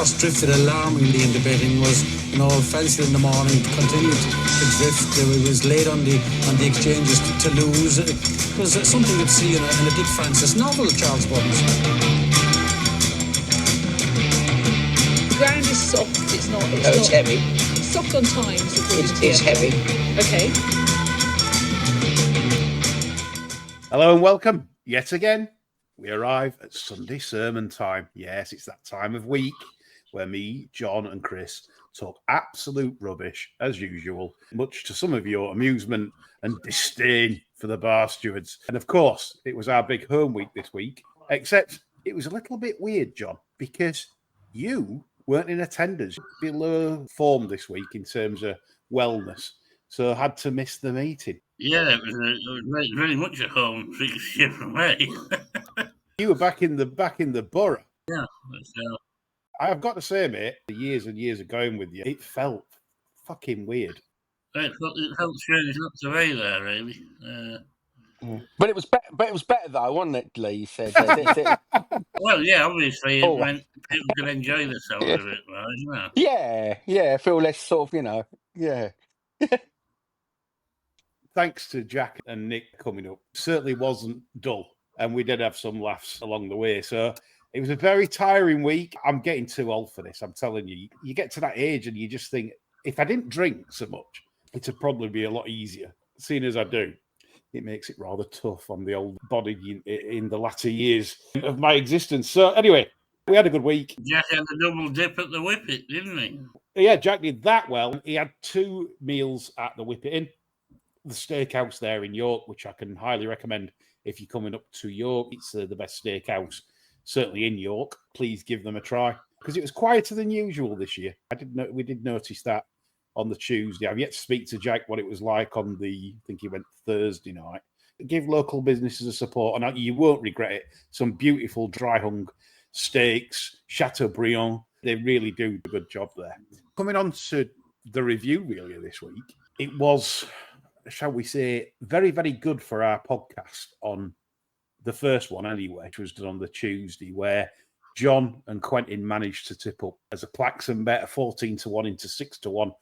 horse drifted alarmingly in the betting, was, fancied in the morning, continued to drift. It was late on the exchanges to lose. It was something you'd see in a Dick Francis novel, Charles Buttons. The ground is soft. It's heavy. It's soft on times. It's heavy. Okay. Hello and welcome yet again. We arrive at Sunday sermon time. Yes, it's that time of week where me, John and Chris talk absolute rubbish as usual, much to some of your amusement and disdain for the bar stewards. And of course, it was our big home week this week, except it was a little bit weird, John, because you weren't in attendance. Below form this week in terms of wellness, so I had to miss the meeting. Yeah, it was very much a home fixture for me. You were back in the borough. Yeah. I've got to say, mate, the years and years of going with you, it felt fucking weird. It felt strange not to be there, really. But it was better though, wasn't it, Lee? You said. Well, yeah, obviously, it meant people could enjoy themselves a bit more, isn't it? Yeah, feel less sort of, yeah. Thanks to Jack and Nick coming up, certainly wasn't dull, and we did have some laughs along the way. So it was a very tiring week. I'm getting too old for this, I'm telling you. You get to that age and you just think, if I didn't drink so much, it'd probably be a lot easier. Seeing as I do, it makes it rather tough on the old body in the latter years of my existence. So anyway, we had a good week. Jack had a double dip at the Whippet, didn't he? Yeah, Jack did that well. He had 2 meals at the Whippet Inn, the steakhouse there in York, which I can highly recommend if you're coming up to York. It's the best steakhouse, certainly in York. Please give them a try, because it was quieter than usual this year. We did notice that on the Tuesday. I've yet to speak to Jack what it was like on I think he went Thursday night. Give local businesses a support, and you won't regret it. Some beautiful dry hung steaks, Chateaubriand. They really do a good job there. Coming on to the review really this week, it was, shall we say, very, very good for our podcast on the first one anyway, which was done on the Tuesday, where John and Quentin managed to tip up as a Claxon bet, a 14-1 into 6-1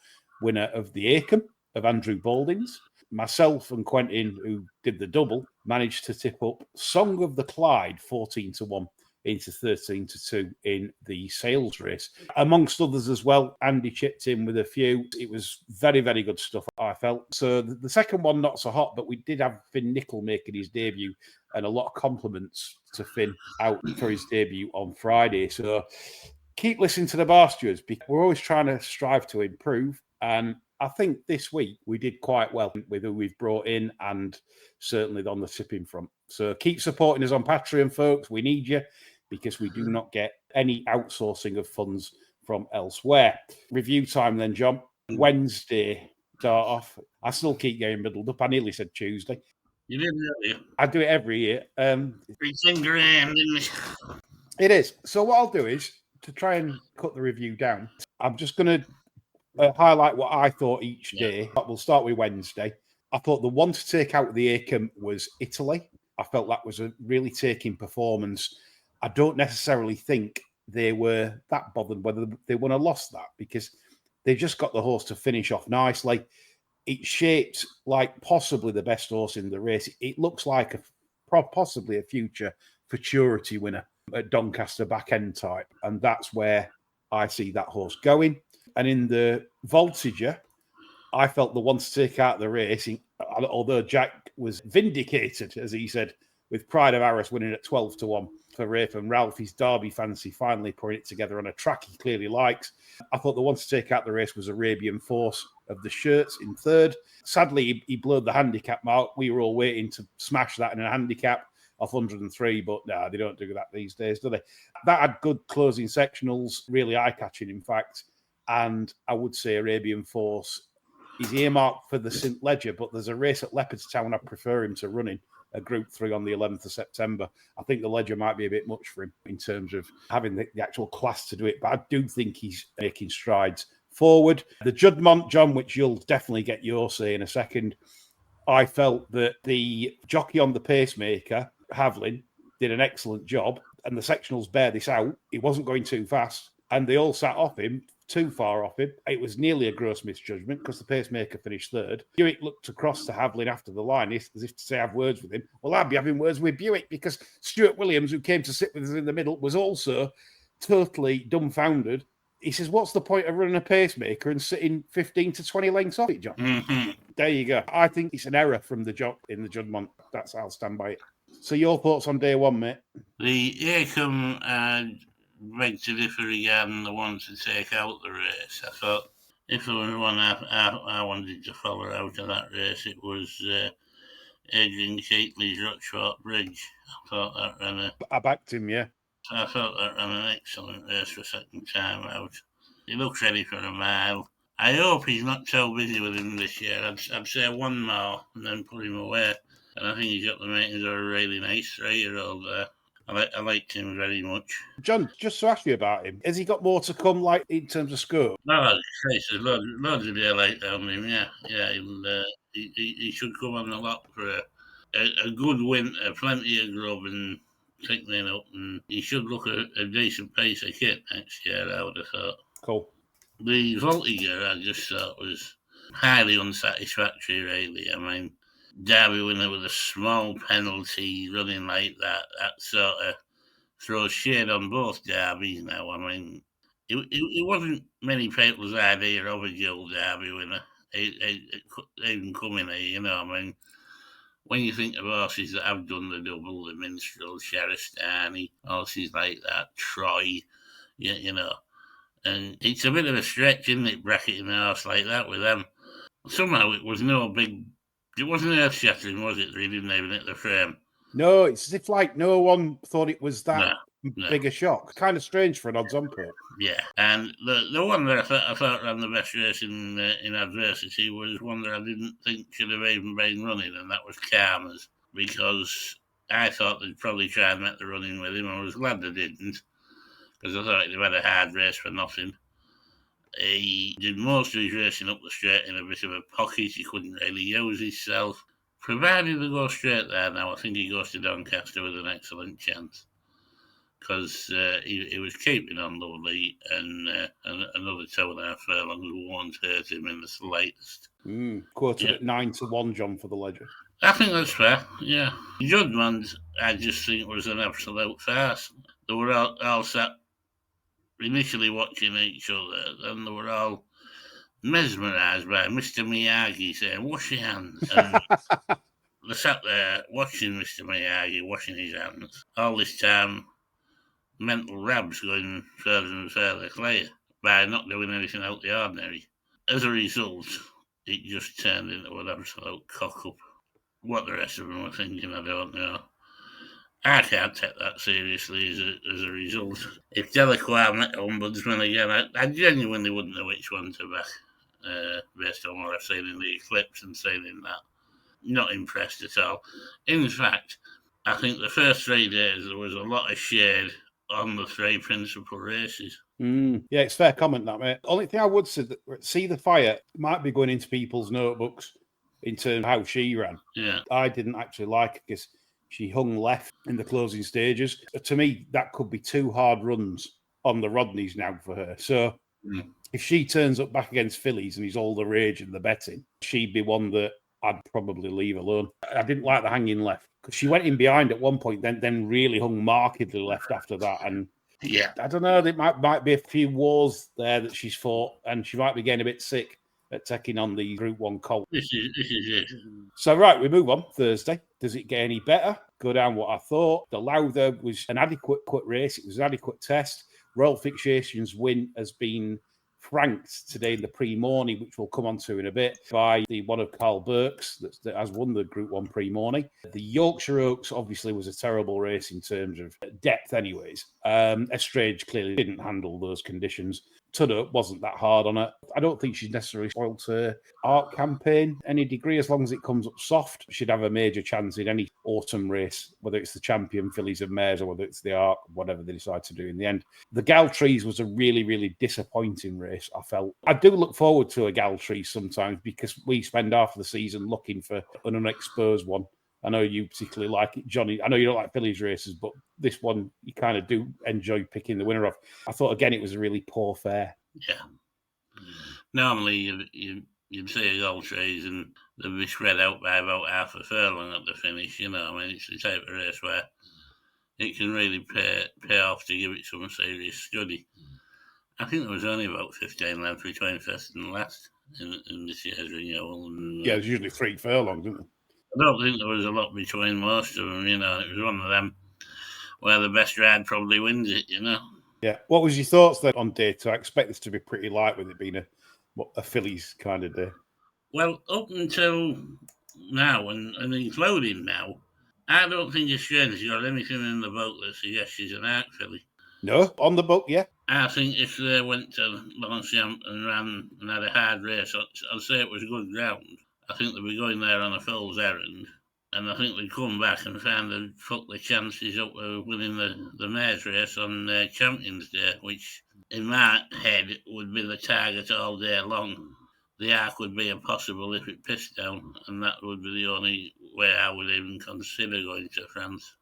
winner of the Acomb of Andrew Baldings. Myself and Quentin, who did the double, managed to tip up Song of the Clyde 14-1 into 13-2 in the sales race. Amongst others as well, Andy chipped in with a few. It was very, very good stuff, I felt. So the second one, not so hot, but we did have Finn Nickel making his debut, and a lot of compliments to Finn out for his debut on Friday. So keep listening to the bar stewards, because we're always trying to strive to improve. And I think this week we did quite well with who we've brought in, and certainly on the tipping front. So keep supporting us on Patreon, folks. We need you, because we do not get any outsourcing of funds from elsewhere. Review time then, John. Wednesday, start off. I still keep getting middled up. I nearly said Tuesday. You did, didn't you? I do it every year. It's in grand, isn't it? It is. So what I'll do is, to try and cut the review down, I'm just going to highlight what I thought each day. We'll start with Wednesday. I thought the one to take out the Acomb was Italy. I felt that was a really taking performance. I don't necessarily think they were that bothered whether they won or lost that, because they just got the horse to finish off nicely. It's shaped like possibly the best horse in the race. It looks like possibly a future Futurity winner at Doncaster back end type. And that's where I see that horse going. And in the Voltiger, I felt the one to take out the race, although Jack was vindicated, as he said, with Pride of Arras winning at 12-1 for Rafe and Ralph. His Derby fancy finally putting it together on a track he clearly likes. I thought the one to take out the race was Arabian Force of the Shirts in third. Sadly, he blowed the handicap mark. We were all waiting to smash that in a handicap of 103, but no, they don't do that these days, do they? That had good closing sectionals, really eye-catching, in fact. And I would say Arabian Force is earmarked for the St. Ledger, but there's a race at Leopardstown I prefer him to run in, a Group 3 on the 11th of September. I think the Ledger might be a bit much for him in terms of having the actual class to do it, but I do think he's making strides forward. The Juddmonte, John, which you'll definitely get your say in a second, I felt that the jockey on the pacemaker, Havlin, did an excellent job, and the sectionals bear this out. He wasn't going too fast, and they all sat off him, too far off him. It was nearly a gross misjudgment because the pacemaker finished third. Buick looked across to Havlin after the line as if to say, have words with him. Well, I'd be having words with Buick because Stuart Williams, who came to sit with us in the middle, was also totally dumbfounded. He says, what's the point of running a pacemaker and sitting 15 to 20 lengths off it, John? Mm-hmm. There you go. I think it's an error from the jock in the judgment. That's how I'll stand by it. So your thoughts on day one, mate? The Acom beg to differ regarding the one to take out the race. I thought if there was one I wanted to follow out of that race, it was Adrian Keatley's Rochfort Bridge. I backed him, yeah. I thought that ran an excellent race for second time out. He looks ready for a mile. I hope he's not so busy with him this year. I'd say one more and then put him away. And I think he's got the makings of a really nice 3-year-old there. I liked him very much. John, just to ask you about him, has he got more to come, like in terms of scope? No, there's loads of daylight on him. Yeah. He should come on the lot for a good winter, plenty of grub and thickening up, and he should look at a decent piece of kit next year. I would have thought. Cool. The Voltiger I just thought was highly unsatisfactory. Really, I mean. Derby winner with a small penalty running like that sort of throws shade on both derbies now. I mean, it wasn't many people's idea of a dual Derby winner. It even coming here, you know. I mean, when you think of horses that have done the double, the Minstrel, Sheristani, horses like that, Troy, you know. And it's a bit of a stretch, isn't it, bracketing a horse like that with them. Somehow it was no big... It wasn't earth-shattering, was it? They didn't even hit the frame. No, it's as if like no one thought it was that big a shock. Kind of strange for an odds-on play. Yeah, and the one that I thought ran the best race in adversity was one that I didn't think should have even been running, and that was Karma's, because I thought they'd probably try and make the running with him. I was glad they didn't, because I thought they'd had a hard race for nothing. He did most of his racing up the straight in a bit of a pocket. He couldn't really use himself. Provided they go straight there now, I think he goes to Doncaster with an excellent chance. Because he was keeping on lovely, and another 2.5 furlongs won't hurt him in the slightest. Quoted at 9-1, John, for the Ledger. I think that's fair, yeah. Judgment, I just think, was an absolute farce. They were all sat initially watching each other, and they were all mesmerised by Mr. Miyagi saying, wash your hands. And they sat there watching Mr. Miyagi washing his hands. All this time, mental rabs going further and further clear by not doing anything out the ordinary. As a result, it just turned into an absolute cock-up. What the rest of them were thinking, I don't know. I can't take that seriously as a result. If Delacroix met Ombudsman again, I genuinely wouldn't know which one to back, based on what I've seen in the Eclipse and seen in that. Not impressed at all. In fact, I think the first 3 days there was a lot of shade on the 3 principal races. Yeah, it's fair comment, that, mate. Only thing I would say, that See the Fire might be going into people's notebooks in terms of how she ran. Yeah. I didn't actually like it because she hung left in the closing stages. To me, that could be 2 hard runs on the Rodneys now for her. So if she turns up back against fillies and he's all the rage and the betting, she'd be one that I'd probably leave alone. I didn't like the hanging left because she went in behind at one point, then really hung markedly left after that. And yeah, I don't know, there might be a few wars there that she's fought, and she might be getting a bit sick at taking on the Group 1 colt. This is it. So, right, we move on. Thursday. Does it get any better? Go down what I thought. The Lowther was an adequate race. It was an adequate test. Royal Fixation's win has been franked today in the pre-morning, which we'll come on to in a bit, by the one of Carl Burke's that has won the Group 1 pre-morning. The Yorkshire Oaks obviously was a terrible race in terms of depth anyways. Estrange clearly didn't handle those conditions. Tudor wasn't that hard on her. I don't think she's necessarily spoiled her art campaign any degree. As long as it comes up soft, she'd have a major chance in any autumn race, whether it's the Champion Fillies and Mares or whether it's the Arc, whatever they decide to do in the end. The Galtrees was a really, really disappointing race, I felt. I do look forward to a Galtree sometimes because we spend half of the season looking for an unexposed one. I know you particularly like it, Jonny. I know you don't like fillies races, but this one you kind of do enjoy picking the winner of. I thought, again, it was a really poor fare. Yeah. Normally, you'd see a gold trays and they'd be spread out by about half a furlong at the finish. You know, I mean, it's the type of race where it can really pay off to give it some serious study. I think there was only about 15 lengths between first and last in this year's renewal. And, Yeah, there's usually 3 furlongs, isn't there? I don't think there was a lot between most of them. You know, it was one of them where the best ride probably wins it. You know. Yeah. What was your thoughts then on day 2? I expect this to be pretty light with it being a fillies kind of day. Well, up until now and including now, I don't think Australia's got anything in the boat that suggests she's an art filly. No, on the book, yeah. I think if they went to Longchamp and ran and had a hard race, I'd say it was good ground. I think they'd be going there on a fool's errand. And I think they'd come back and find they'd fuck the chances up of winning the mares race on Champions Day, which in my head would be the target all day long. The Arc would be impossible if it pissed down, and that would be the only way I would even consider going to France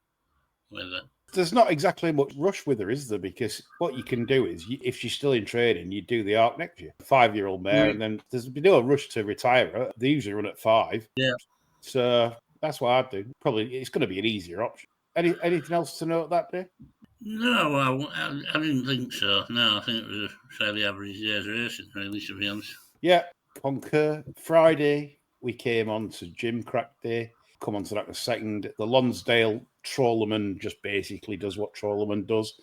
with her. There's not exactly much rush with her, is there? Because what you can do is, if she's still in training, you do the Arc next year. 5-year-old mare, and then there's no rush to retire her. They usually run at 5. Yeah. So that's what I'd do. Probably it's going to be an easier option. Anything else to note that day? No, I didn't think so. No, I think it was a fairly average day's racing, really, to be honest. Yeah, Concur. Friday, we came on to Jim Crack Day. Come on to that in a second. The Lonsdale Trawlerman just basically does what Trawlerman does.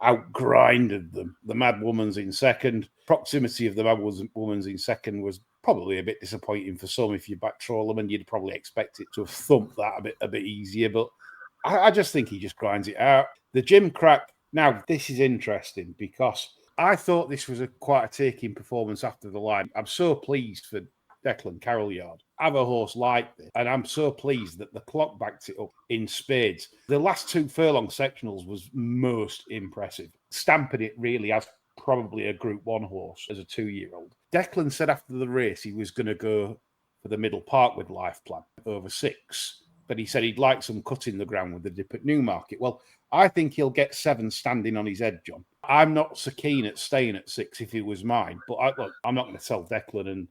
Outgrinded them. The Mad Woman's in second. Proximity of the Mad Woman's in second was probably a bit disappointing for some. If you back Trawlerman, you'd probably expect it to have thumped that a bit easier. But I just think he just grinds it out. The Jim Crack. Now, this is interesting because I thought this was quite a taking performance after the line. I'm so pleased for Declan Carroll Yard. Have a horse like this. And I'm so pleased that the clock backed it up in spades. The last 2 furlong sectionals was most impressive. Stamping it really as probably a Group 1 horse as a 2-year-old. Declan said after the race he was going to go for the Middle Parkwood life plan over 6. But he said he'd like some cut in the ground with the dip at Newmarket. Well, I think he'll get 7 standing on his head, John. I'm not so keen at staying at 6 if he was mine. But I'm not going to tell Declan and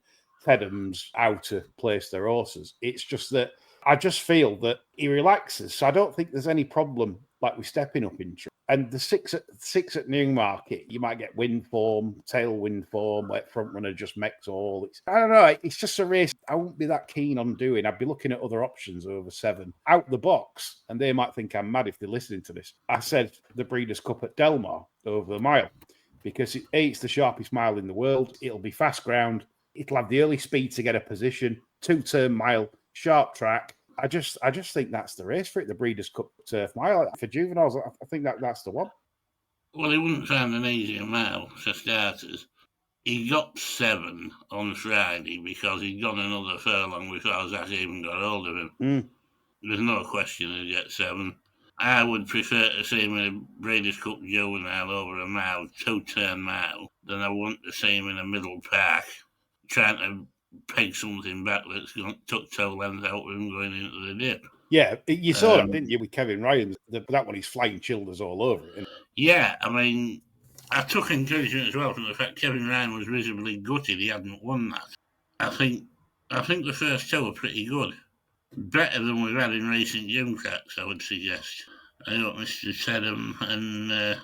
Tedhams how to place their horses. It's just that I just feel that he relaxes. So I don't think there's any problem like with stepping up in. And the 6 at Newmarket, you might get wind form, tailwind form, where front runner just mechs all. I don't know. It's just a race I wouldn't be that keen on doing. I'd be looking at other options over 7. Out the box, and they might think I'm mad if they're listening to this. I said the Breeders' Cup at Delmar over the mile because it's the sharpest mile in the world. It'll be fast ground. It'll have the early speed to get a position, 2-turn mile, sharp track. I just think that's the race for it, the Breeders' Cup Turf Mile. For juveniles, I think that's the one. Well, he wouldn't find an easier mile for starters. He got 7 on Friday because he'd gone another furlong before Zach even got hold of him. There's no question he'd get 7. I would prefer to see him in a Breeders' Cup juvenile over a mile, 2-turn mile, than I want to see him in a middle park trying to peg something back that's going to tuck toe length out of him going into the dip. Yeah, you saw that, didn't you, with Kevin Ryan? That one, he's flying childers all over it. Yeah, I mean, I took encouragement as well from the fact Kevin Ryan was visibly gutted he hadn't won that. I think the first 2 are pretty good. Better than we've had in recent Jim Cracks, I would suggest. I hope Mr. Tedham and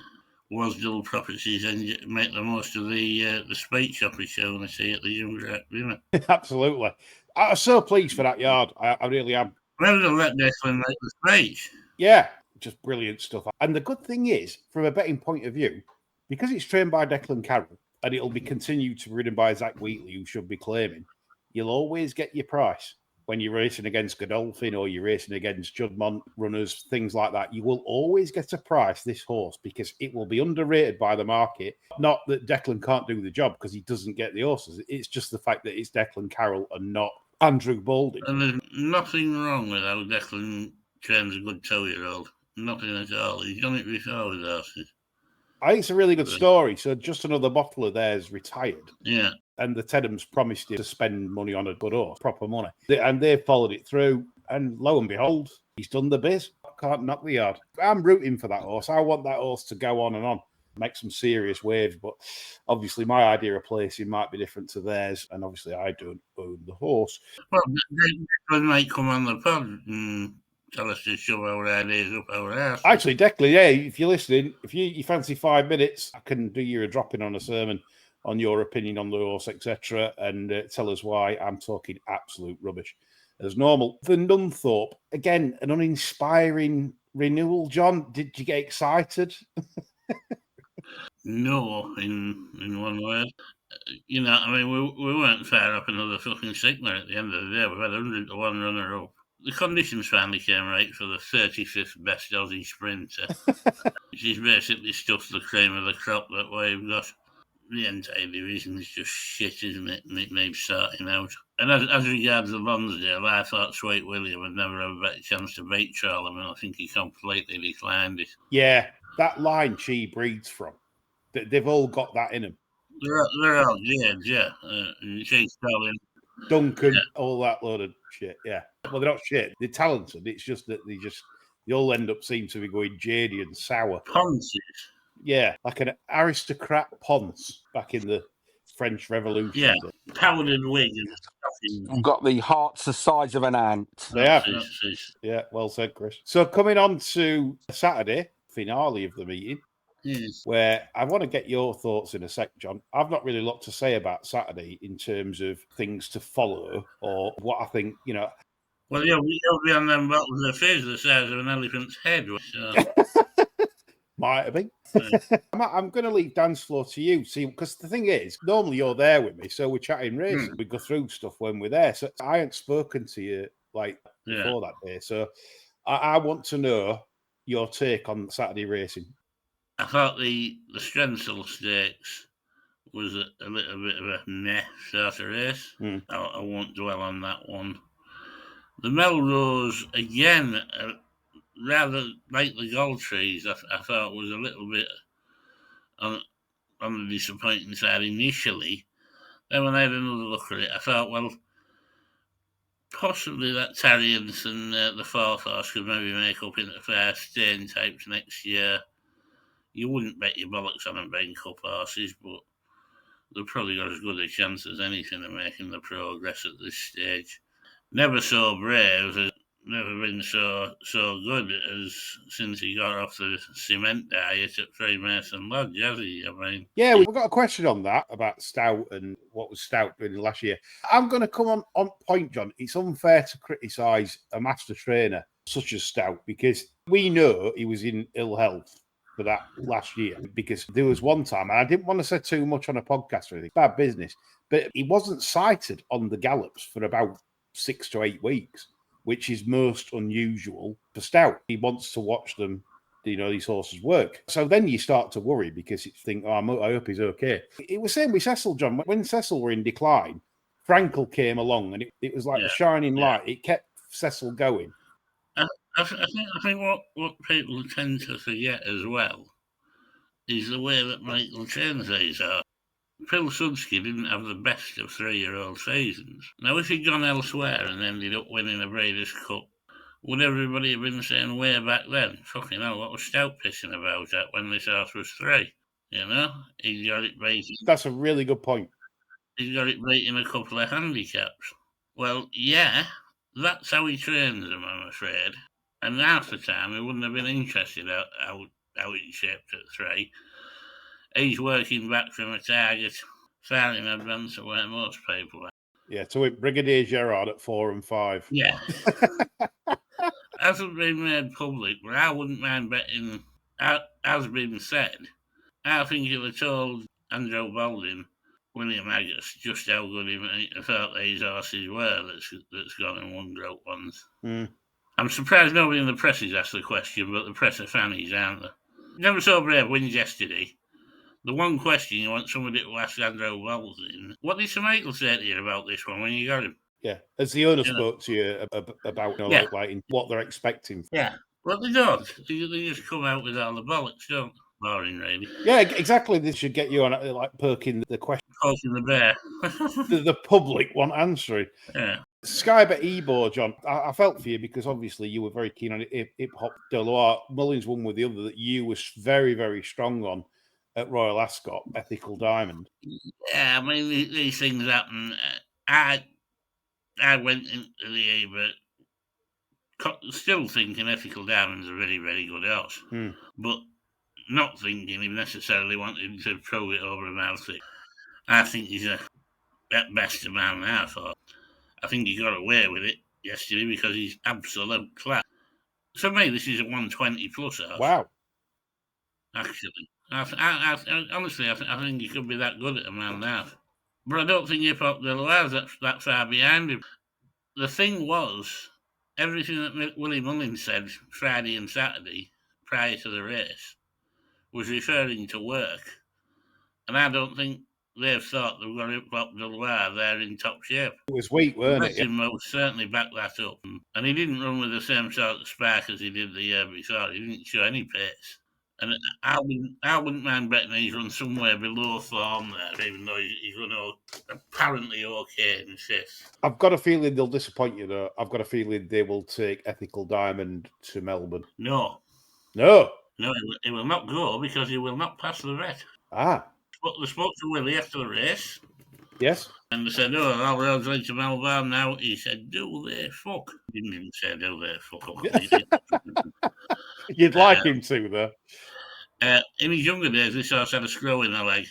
Wasdell Properties and make the most of the spate shopper show I see at the Jim Crack dinner. Absolutely. I'm so pleased for that yard. I really am. Well, they'll let Declan make the speech. Yeah, just brilliant stuff. And the good thing is, from a betting point of view, because it's trained by Declan Carroll and it'll be continued to be ridden by Zach Wheatley, who should be claiming, you'll always get your price. When you're racing against Godolphin or you're racing against Juddmonte runners, things like that, you will always get a price, this horse, because it will be underrated by the market. Not that Declan can't do the job because he doesn't get the horses. It's just the fact that it's Declan Carroll and not Andrew Balding. And there's nothing wrong with how Declan trains a good 2-year-old. Nothing at all. He's done it before with horses. I think it's a really good story. So just another bottle of theirs retired. Yeah. And the Tedhams promised him to spend money on a good horse, proper money. And they've followed it through. And lo and behold, he's done the biz. can't knock the yard. I'm rooting for that horse. I want that horse to go on and on, make some serious waves. But obviously, my idea of placing might be different to theirs, and obviously, I don't own the horse. Well, they might come on the pod and tell us to shove our ideas up our ass. Actually, Declan, yeah, if you're listening, if you fancy 5 minutes, I can do you a drop-in on a sermon on your opinion on the horse, etc., and tell us why I'm talking absolute rubbish. As normal, the Nunthorpe, again, an uninspiring renewal. John, did you get excited? No, in one word. You know, I mean, we weren't far up another fucking Sigma at the end of the day. We've had 100 to 1 runner up. The conditions finally came right for the 35th best Aussie sprinter, which is basically stuff the cream of the crop that we've got. The entire division is just shit, isn't it? And it needs sorting out. And as regards the Lonsdale, I thought Sweet William would never have a better chance to beat Charlem, and I think he completely declined it. Yeah, that line she breeds from, they've all got that in them. They're all good, yeah. She's Charlem. Duncan, all that load of shit, yeah. Well, they're not shit. They're talented. It's just that they all end up seem to be going jadey and sour. Ponces. Yeah, like an aristocrat Ponce back in the French Revolution. Yeah, powdered wig and stuff. I've got the hearts the size of an ant. They have. Yeah, well said, Chris. So coming on to Saturday, finale of the meeting, where I want to get your thoughts in a sec, John. I've not really a lot to say about Saturday in terms of things to follow or what I think, you know. Well, you'll be on them bottles of fizz the size of an elephant's head. So. Might have been. I'm going to leave dance floor to you. See, because the thing is, normally you're there with me, so we're chatting racing. We go through stuff when we're there. So I ain't spoken to you before that day. So I want to know your take on Saturday racing. I thought the Strensel Stakes was a little bit of a meh sort of race. I won't dwell on that one. The Melrose, again, rather like the Gold Trees, I thought was a little bit on the disappointing side initially. Then when I had another look at it, I thought, well, possibly that Tarians and the fourth horse could maybe make up into fair staying types next year. You wouldn't bet your bollocks on them being cup horses, but they've probably got as good a chance as anything of making the progress at this stage. Never So Brave has never been so good as since he got off the cement diet at Freemason Lodge, has he? I mean, yeah, we've got a question on that about Stout and what was Stout doing last year. I'm going to come on point, John. It's unfair to criticise a master trainer such as Stout because we know he was in ill health for that last year because there was one time, and I didn't want to say too much on a podcast or anything, bad business, but he wasn't sighted on the gallops for about 6 to 8 weeks, which is most unusual for Stout. He wants to watch them, these horses work. So then you start to worry because you think, I hope he's okay. It was same with Cecil, John. When Cecil were in decline, Frankel came along and it was like a shining light. It kept Cecil going. I think what people tend to forget as well is the way that Michael trains these are. Phil Sudsky didn't have the best of 3-year-old seasons. Now, if he'd gone elsewhere and ended up winning a Breeders' Cup, would everybody have been saying way back then, fucking hell, what was Stout pissing about at when this horse was 3? You know? He got it beating. That's a really good point. He got it beating a couple of handicaps. Well, yeah, that's how he trains them, I'm afraid. And half the time, he wouldn't have been interested how it's shaped at 3. He's working back from a target far in advance of where most people are. Yeah, to win Brigadier Gerard at 4 and 5. Yeah. Hasn't been made public, but I wouldn't mind betting, as been said, I think he'll have told Andrew Baldwin, William Agus, just how good he thought these horses were that's gone and won Group 1s. I'm surprised nobody in the press has asked the question, but the press are fannies, aren't they? Never So Brave wins yesterday. The one question you want somebody to ask Andrew Baldwin, what did Sir Michael say to you about this one when you got him? Yeah, as the owner spoke to you about like what they're expecting. Yeah, well, they don't. They just come out with all the bollocks, don't boring, really. Yeah, exactly. This should get you on like perking the question. Poking the bear. The public want answering. Yeah. Skybet Ebor, John, I felt for you because obviously you were very keen on hip hop. Deloitte, Mullins won with the other that you were very, very strong on at Royal Ascot, Ethical Diamond. Yeah, I mean, these things happen. I went into the Ebor still thinking Ethical Diamond's a very, very good horse, but not thinking he necessarily wanted to throw it over a mile 6. I think he's at best a mile and a half. I think he got away with it yesterday because he's absolute class. For me, this is a 120 plus horse. Wow. Actually, honestly, I think he could be that good at a mile and a half. But I don't think Hip Hop Deloitte that far behind him. The thing was, everything that Willie Mullins said Friday and Saturday prior to the race was referring to work. And I don't think they've thought they've got Hip Hop Deloitte there in top shape. It was weak, weren't it? Betting most certainly backed that up. And he didn't run with the same sort of spark as he did the year before. He didn't show any pace. And I wouldn't mind betting he's run somewhere below form there, even though he's run apparently okay in 5th. I've got a feeling they'll disappoint you, though. I've got a feeling they will take Ethical Diamond to Melbourne. No. No, he will not go because he will not pass the vet. They spoke to Willie after the race. Yes. And they said, all roads lead to Melbourne now. He said, do they fuck? He didn't even say, do they fuck. You'd like him to, though. In his younger days, this horse had a screw in the leg.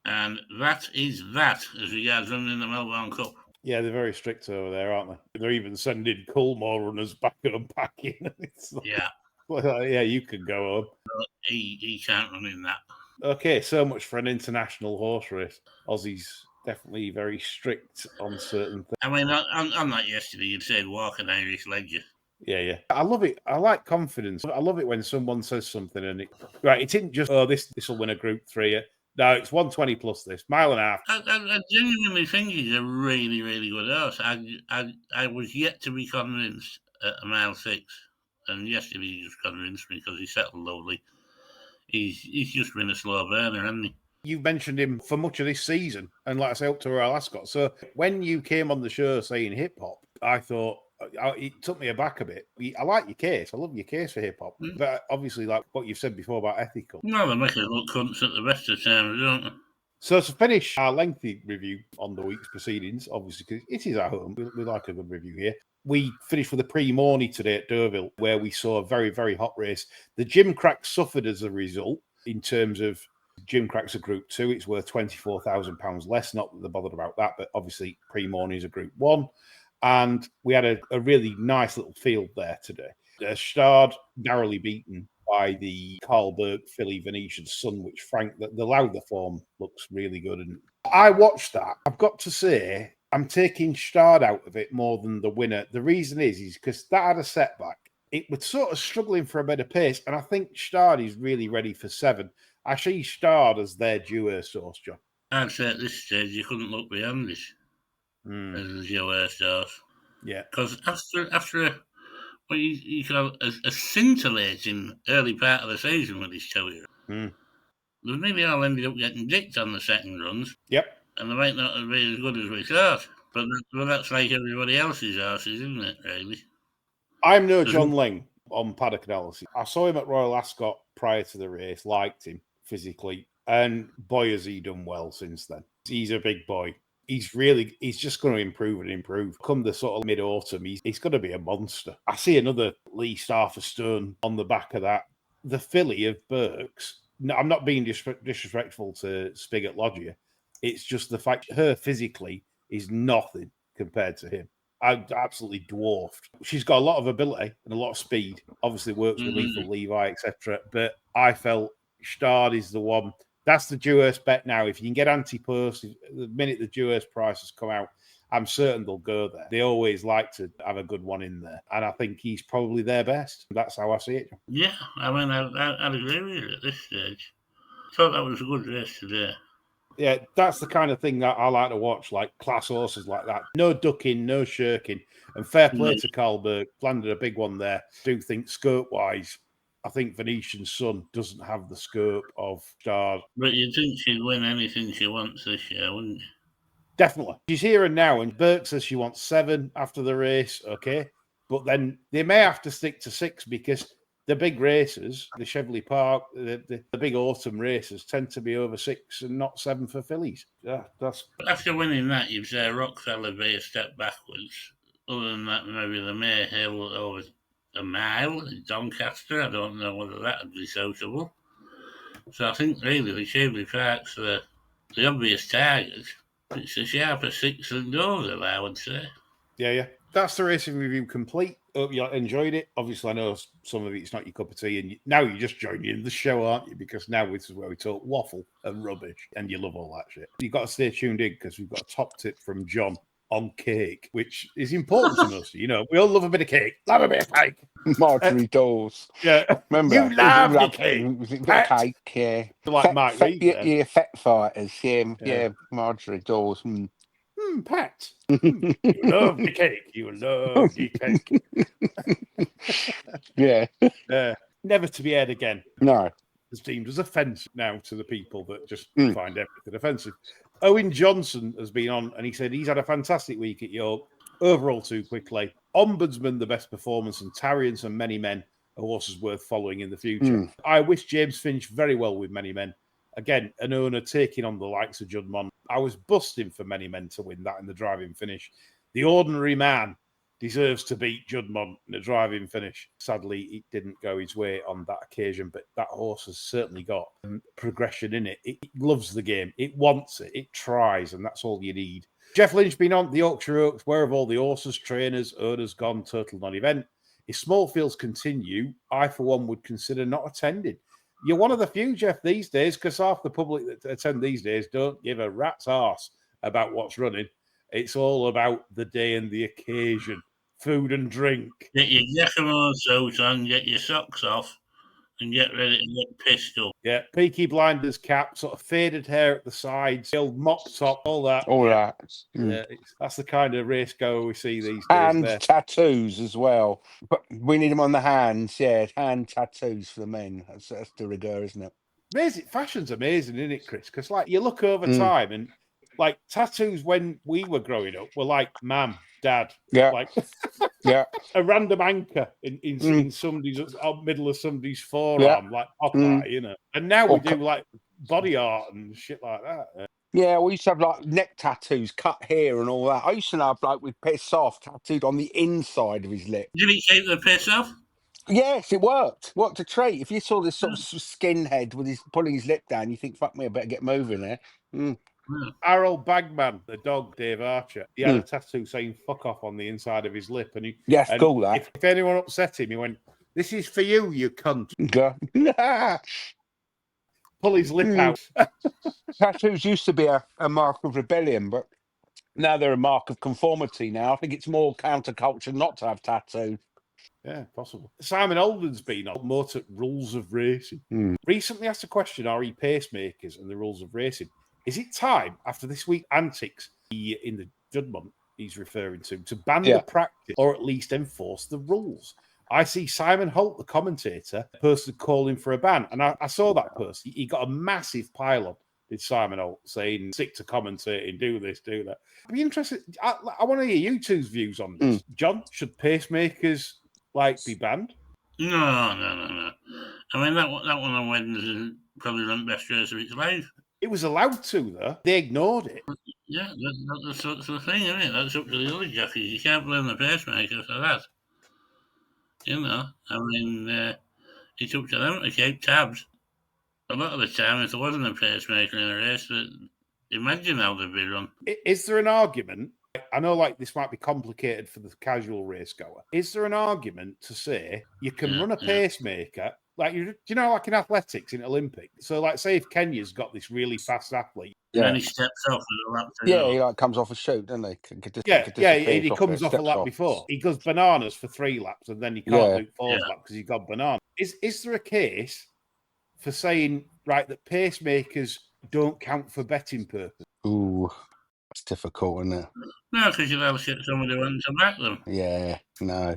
And that is that as regards running the Melbourne Cup. Yeah, they're very strict over there, aren't they? They're even sending Coolmore runners back and unpacking. Yeah. Well, yeah, you can go home. But he can't run in that. Okay, so much for an international horse race. Aussie's definitely very strict on certain things. I mean, on that yesterday, you'd say walk an Irish Ledger. Yeah. I love it. I like confidence. I love it when someone says something and it isn't just, this will win a Group 3. No, it's 120 plus this, mile and a half. I genuinely think he's a really, really good horse. I was yet to be convinced at a mile 6. And yesterday he just convinced me because he settled lovely. He's just been a slow burner, hasn't he? You mentioned him for much of this season, and like I say, up to Royal Ascot. So when you came on the show saying hip hop, I thought it took me aback a bit. I like your case. I love your case for hip hop, but obviously, like what you've said before about ethical. No, they make us look cunts at the best of times, don't they? So to finish our lengthy review on the week's proceedings, obviously because it is our home, we like a good review here. We finished with a pre-morning today at Deauville, where we saw a very, very hot race. The Gimcrack suffered as a result in terms of Gimcrack's a Group 2. It's worth £24,000 less. Not that they're bothered about that, but obviously pre-morning is a Group 1. And we had a really nice little field there today. Stard narrowly beaten by the Carl Berg filly Venetian Sun, which Frank, the Lauder form looks really good. And I watched that. I've got to say, I'm taking Stard out of it more than the winner. The reason is because that had a setback. It was sort of struggling for a bit of pace, and I think Stard is really ready for 7. I see Stard as their duo source, John. I'd say at this stage you couldn't look beyond this as the duo source. Yeah. Because after what you call a scintillating early part of the season with this two-year, they've nearly all ended up getting dicked on the second runs. Yep. And they might not have been as good as we thought. But that's like everybody else's horses, isn't it, really? I'm no John Ling on paddock analysis. I saw him at Royal Ascot prior to the race, liked him physically, and boy, has he done well since then. He's a big boy. He's just going to improve and improve. Come the sort of mid-autumn, he's going to be a monster. I see another at least half a stone on the back of that. The filly of Burke's, no, I'm not being disrespectful to Spigot Lodgia. It's just the fact her physically is nothing compared to him. I'm absolutely dwarfed. She's got a lot of ability and a lot of speed. Obviously works with Lethal Levi, etc. But I felt Stard is the one. That's the Dewhurst bet now. If you can get anti-post, the minute the Dewhurst prices come out, I'm certain they'll go there. They always like to have a good one in there. And I think he's probably their best. That's how I see it. Yeah, I mean, I'd agree with you at this stage. I thought that was a good race today. Yeah, that's the kind of thing that I like to watch, like class horses like that. No ducking, no shirking. And fair play to Carl Berg. Landed a big one there. Do think skirt-wise, I think Venetian Sun doesn't have the scope of Stars. But you'd think she'd win anything she wants this year, wouldn't you? Definitely. She's here and now, and Burke says she wants 7 after the race, okay? But then they may have to stick to 6 because the big races, the Cheveley Park, the big autumn races tend to be over 6 and not 7 for fillies. Yeah, that's... After winning that, you'd say Rockefeller be a step backwards. Other than that, maybe the May Hill over a mile in Doncaster. I don't know whether that would be suitable. So I think really the Cheveley Park's the obvious target. It's a sharper 6 than Dover, I would say. Yeah. That's the racing review complete. Hope you enjoyed it. Obviously, I know some of it's not your cup of tea, and now you're just joining in the show, aren't you? Because now this is where we talk waffle and rubbish, and you love all that shit. You've got to stay tuned in because we've got a top tip from John on cake, which is important to us. You know, we all love a bit of cake. Love a bit of cake. Marjorie Dawes. Yeah. Remember You that? love the cake. Cake, yeah. Like Mike Reed. Yeah, Fat Fighters. Yeah, Marjorie Dawes. Pat. You love the cake. You love the cake. Yeah. Never to be aired again. No. It's deemed as offensive now to the people that just find everything offensive. Owen Johnson has been on, and he said he's had a fantastic week at York. Overall, too quickly. Ombudsman, the best performance, and Tarrians and Many Men, a horses worth following in the future. I wish James Finch very well with Many Men. Again, an owner taking on the likes of Judmont. I was busting for Many Men to win that in the driving finish. The ordinary man deserves to beat Judmont in a driving finish. Sadly, it didn't go his way on that occasion, but that horse has certainly got progression in it. It loves the game. It wants it. It tries, and that's all you need. Jeff Lynch been on the Yorkshire Oaks. Where have all the horses, trainers, owners gone? Total non-event. If small fields continue, I, for one, would consider not attending. You're one of the few, Jeff, these days, because half the public that attend these days don't give a rat's arse about what's running. It's all about the day and the occasion, food and drink. Get your Giacomo suit on, get your socks off, and get ready to get pissed up. Yeah, Peaky Blinders cap, sort of faded hair at the sides, the old mop top, all that. Yeah, that's the kind of race goer we see these days. And tattoos as well. But we need them on the hands, hand tattoos for the men. That's de rigueur, isn't it? Amazing. Fashion's amazing, isn't it, Chris? Because, like, you look over time and, like, tattoos when we were growing up were like Mum, Dad. Yeah. Like, a random anchor in somebody's middle of somebody's forearm, like Popeye, you know. And now we do like body art and shit like that. Yeah, we used to have like neck tattoos, cut hair, and all that. I used to know a bloke with piss off tattooed on the inside of his lip. Did he take the piss off? Yes, it worked. Worked a treat. If you saw this sort of skinhead with his pulling his lip down, you think, "Fuck me, I better get moving there." Our old bagman, the dog, Dave Archer, he had a tattoo saying "fuck off" on the inside of his lip, and he cool that. If anyone upset him, he went, "This is for you, you cunt." Pull his lip out. Tattoos used to be a mark of rebellion, but now they're a mark of conformity. Now I think it's more counterculture not to have tattoos. Yeah, possible. Simon Alden's been on motor rules of racing. Recently asked a question: are pacemakers and the rules of racing? Is it time, after this week's antics in the Judmont he's referring to ban the practice or at least enforce the rules? I see Simon Holt, the commentator, posted calling for a ban. And I saw that post. He got a massive pile-on, did Simon Holt, saying, stick to commentating, do this, do that. I'd be interested. I want to hear you two's views on this. John, should pacemakers be banned? No. I mean, that one on Wednesday probably the best race of its life. It was allowed to, though. They ignored it. Yeah, that's the thing, isn't it? That's up to the other jockeys. You can't blame the pacemaker for that. You know, I mean, it's up to them to keep tabs. A lot of the time, if there wasn't a pacemaker in a race, imagine how they'd be run. Is there an argument? I know, this might be complicated for the casual race goer. Is there an argument to say you can run a pacemaker? In athletics in Olympics. So, say if Kenya's got this really fast athlete. Yeah. And he steps off at a lap. He comes off a chute, doesn't he? He comes off a lap before. He goes bananas for 3 laps and then he can't do 4 laps because he's gone bananas. Is there a case for saying, that pacemakers don't count for betting purposes? Ooh, that's difficult, isn't it? No, because you'll have somebody wanting to back them. Yeah, no.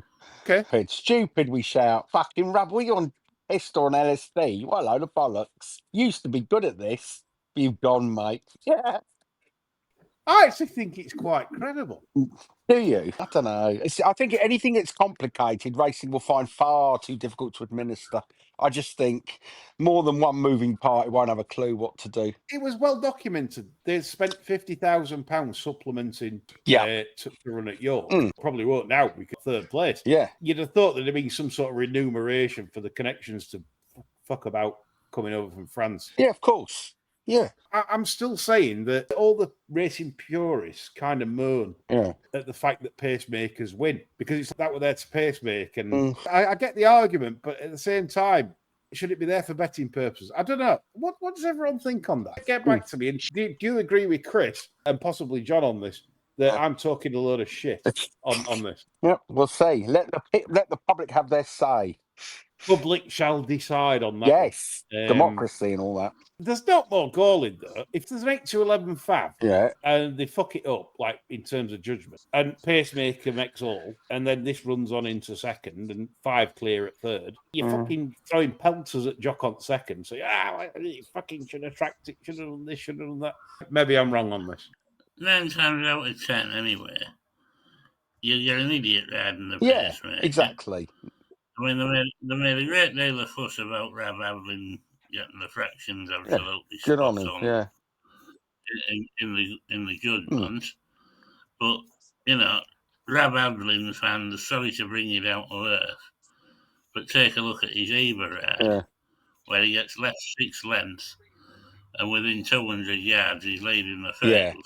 Okay. Stupid, we shout. Fucking rub. What are you on pissed or on LSD. What a load of bollocks. Used to be good at this. You've gone, mate. Yeah. I actually think it's quite credible. Do you? I don't know. I think anything that's complicated, racing will find far too difficult to administer. I just think more than one moving part, it won't have a clue what to do. It was well documented. They spent £50,000 supplementing Yeah. to run at York. Mm. Probably won't now because third place. Yeah. You'd have thought there'd been some sort of remuneration for the connections to fuck about coming over from France. Yeah, of course. Yeah. I'm still saying that all the racing purists kind of moan at the fact that pacemakers win because it's that were there to pacemake. And I get the argument, but at the same time, should it be there for betting purposes? I don't know. What does everyone think on that? Get back to me. And do you agree with Chris and possibly John on this, that I'm talking a load of shit on this? Yeah, we'll see. Let the public have their say. Public shall decide on that. Yes, democracy and all that. There's not more galling though. If there's an 8 to 11 fab, and they fuck it up like in terms of judgment, and pacemaker makes all, and then this runs on into second, and 5 clear at third, you're fucking throwing pelters at Jock on second. So you fucking should have tracked it, should have done this, should have done that. Maybe I'm wrong on this. 9 times out of 10, anyway, you're an idiot riding the pacemaker. Exactly. I mean, they made a great deal of fuss about Rab Avlin getting the fractions absolutely Good spot on him, on in the judgment. But, Rab Avlin fans, sorry to bring you down to earth, but take a look at his Ebor ride, where he gets left 6 lengths, and within 200 yards he's leading the field.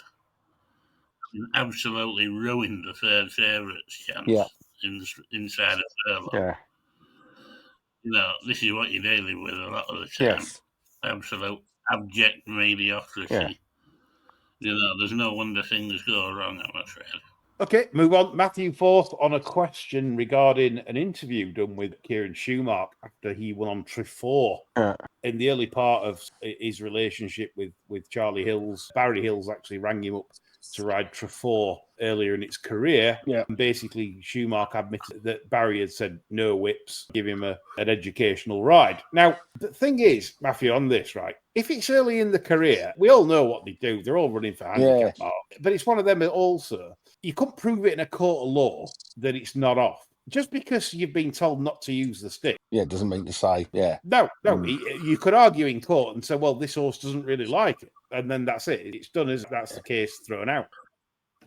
And absolutely ruined the third favourite's chance inside a furlong. This is what you're dealing with a lot of the time. Absolute abject mediocrity. There's no wonder things go wrong, I'm afraid. Okay, move on. Matthew Forth on a question regarding an interview done with Kieran Schumacher after he won on Trefour. In the early part of his relationship with Charlie Hills, Barry Hills actually rang him up to ride Trefour earlier in its career. And basically, Schumacher admitted that Barry had said no whips, give him an educational ride. Now, the thing is, Matthew, on this, right, if it's early in the career, we all know what they do. They're all running for handicap mark. But it's one of them also, you couldn't prove it in a court of law that it's not off. Just because you've been told not to use the stick. Yeah, doesn't mean to say, No, you could argue in court and say, well, this horse doesn't really like it. And then that's it. It's done as that's the case thrown out.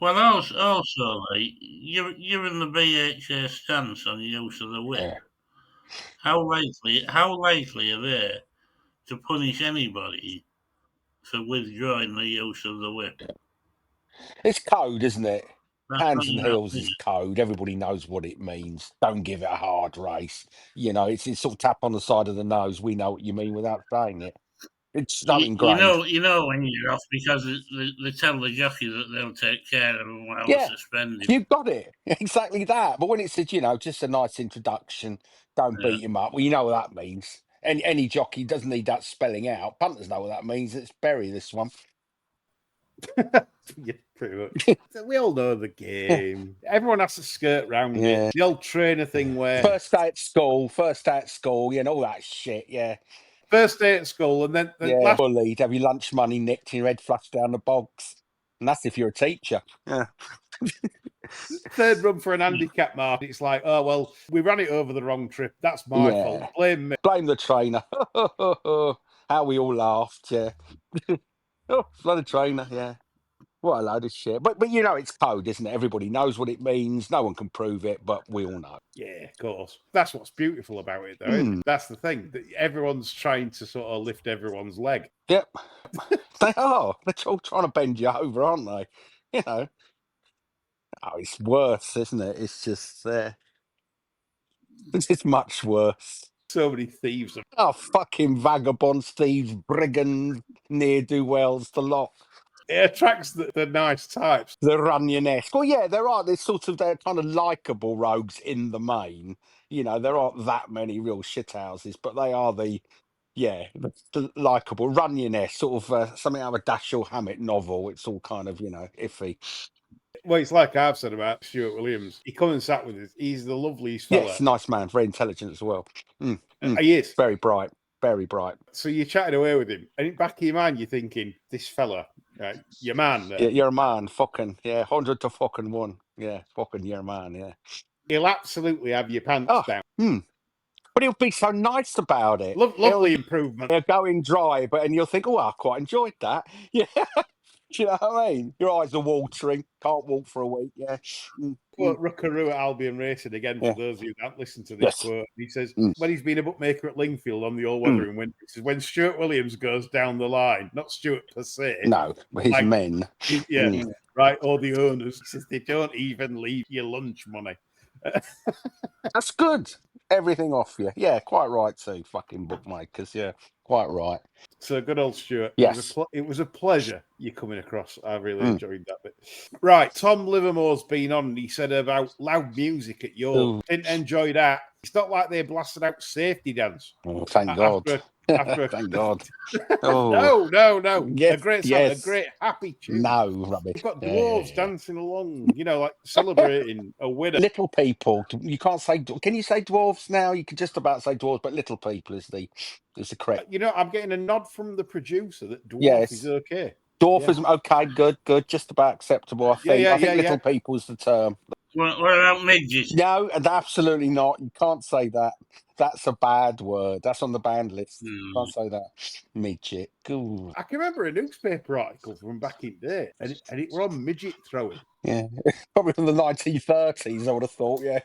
Well, also, like, you're in the BHA stance on the use of the whip. How likely are they to punish anybody for withdrawing the use of the whip? It's code, isn't it? Hands and heels is is code. Everybody knows what it means. Don't give it a hard race. It's sort of tap on the side of the nose. We know what you mean without saying it. It's so ingrained. You know when you're off because they tell the jockey that they'll take care of them while suspended. You've got it. Exactly that. But when it says, just a nice introduction, don't beat him up. Well, you know what that means. Any jockey doesn't need that spelling out. Punters know what that means. It's bury this one. Yeah, pretty much. We all know the game. Everyone has to skirt round it. The old trainer thing where first day at school, and all that shit. First day at school, and then bullied, have your lunch money nicked, and your head flushed down the bogs. And that's if you're a teacher. Third run for an handicap mark. It's like, oh well, we ran it over the wrong trip. That's my fault. Blame me. Blame the trainer. How we all laughed. Bloody trainer. What a load of shit. But it's code, isn't it? Everybody knows what it means. No one can prove it, but we all know. Yeah, of course. That's what's beautiful about it, though. Isn't it? That's the thing. That everyone's trying to sort of lift everyone's leg. Yep. They are. They're all trying to bend you over, aren't they? Oh, it's worse, isn't it? It's just it's much worse. So many thieves. Oh, fucking vagabonds, thieves, brigands, ne'er-do-wells, the lot. It attracts the nice types. The Runyon-esque. Well, there are. They're kind of likeable rogues in the main. There aren't that many real shithouses, but they are the likeable. Runyon-esque, sort of something out of a Dashiell Hammett novel. It's all kind of, iffy. Well, it's like I've said about Stuart Williams. He come and sat with us. He's the loveliest fella. Yes, nice man, very intelligent as well. He is. Very bright, very bright. So you're chatting away with him, and in the back of your mind, you're thinking, this fella, right, your man. Yeah, you're a man, fucking, 100 to fucking 1. Yeah, fucking you're a man, yeah. He'll absolutely have your pants down. But he'll be so nice about it. Lovely improvement. He'll go in dry, and you'll think, oh, I quite enjoyed that. Yeah. Do you know what I mean? Your eyes are watering. Can't walk for a week. Yeah. Quote Ruckaroo at Albion Racing again, for those of you that listen to this quote. He says, when he's been a bookmaker at Lingfield on the all weather in winter, he says, when Stuart Williams goes down the line, not Stuart per se. No, his men. Right, or the owners. He says, they don't even leave your lunch money. That's good. Everything off you. Yeah, quite right too, fucking bookmakers. Yeah, quite right. So good old Stuart. Yes. It was a pleasure you coming across. I really enjoyed that bit. Right, Tom Livermore's been on and he said about loud music at York. Didn't enjoy that. It's not like they blasted out Safety Dance. Oh, thank God. Thank God. No. Yes, a great song, a great happy tune. No, rubbish. You've got dwarves dancing along, like celebrating a winner. Little people. You can't say. Can you say dwarves now? You can just about say dwarves, but little people is the correct. I'm getting a nod from the producer that dwarf is okay. Dwarfism, okay, good, just about acceptable. I think. I think little people's the term. What about midgets? No, absolutely not. You can't say that. That's a bad word. That's on the banned list. You can't say that. Midget. Ooh. I can remember a newspaper article from back in the day, and it were on midget throwing. Yeah, probably from the 1930s, I would have thought, yeah.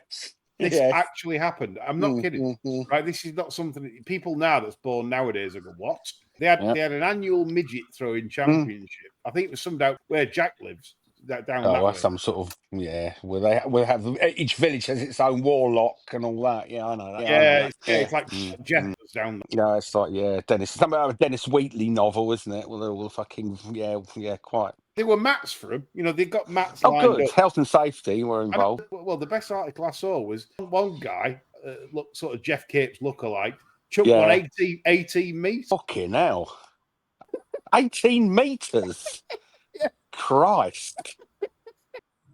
This actually happened. I'm not kidding. Right, this is not something that people now that's born nowadays are going, what? They had an annual midget throwing championship. I think it was some down where Jack lives. Down that way. Some sort of where they have each village has its own warlock and all that. Yeah, I know that. It's like Jeff was down there. Yeah, it's like Dennis. Something like a Dennis Wheatley novel, isn't it? Well, they're all fucking quite. There were mats for them. They got mats. Oh, lined good. up. Health and safety were involved. Well, the best article I saw was one guy, looked sort of Jeff Capes lookalike, chucked 18 meters. Fucking hell. 18 meters. Christ.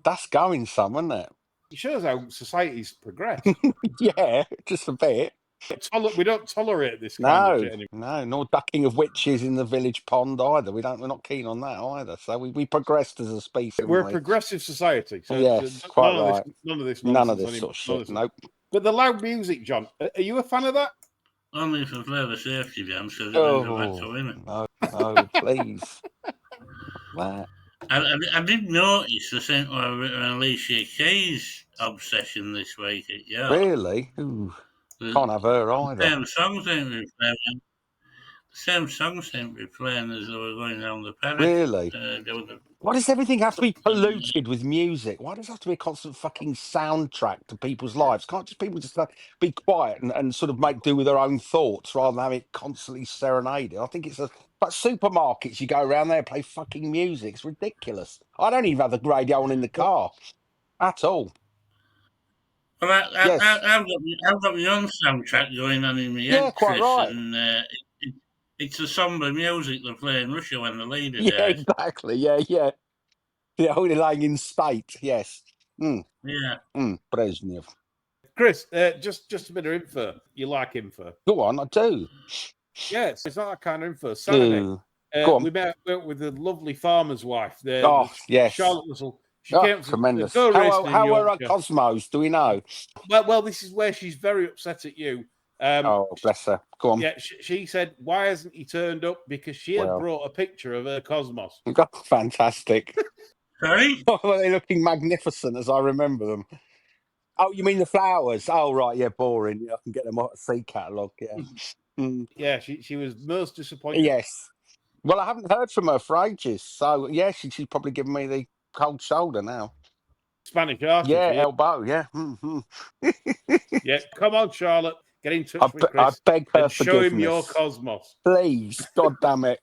That's going some, isn't it? It shows how society's progressed. Yeah, just a bit. We don't tolerate this kind of shit anymore. No, nor ducking of witches in the village pond either. We're not keen on that either. So we progressed as a species. We're a progressive society. So quite right. None of this sort of shit. Nope. But the loud music, John, are you a fan of that? Only if I play the safety dance, so that's a winner. No, please. That. I did notice the same with Alicia Keys' obsession this week at York. Really? Ooh, can't have her either. Same songs ain't we playing. The same songs seem to be playing as they were going down the paddock. Really? Why does everything have to be polluted with music? Why does it have to be a constant fucking soundtrack to people's lives? Can't just people just be quiet and sort of make do with their own thoughts rather than having it constantly serenaded? I think it's like supermarkets. You go around there, play fucking music. It's ridiculous. I don't even have the radio on in the car at all. Well, I've got my own soundtrack going on in my head, quite Chris, right. And it's the sombre music they play in Russia when the leader dies. Yeah, exactly. Yeah. The only lying in state. Yes. Yeah. Brezhnev. Chris, just a bit of info. You like info? Go on, I do. Yes, it's not that kind of info. Saturday, Go on. we met with the lovely farmer's wife. Yes. Charlotte Russell. She came tremendous. to How are her cosmos? Do we know? Well, this is where she's very upset at you. Bless her. Go on. Yeah, she said, why hasn't he turned up? Because she had brought a picture of her cosmos. Fantastic. Sorry? Were they looking magnificent as I remember them? Oh, you mean the flowers? Oh, right. Yeah, boring. Yeah, I can get them off a sea catalogue. Yeah. Yeah, she was most disappointed. Yes. Well, I haven't heard from her for ages. So, yeah, she's probably giving me the cold shoulder now. Spanish artist. Yeah, elbow. Yeah. Yeah, come on, Charlotte. Get in touch with Chris. I beg her and forgiveness. show him your cosmos. Please. God damn it.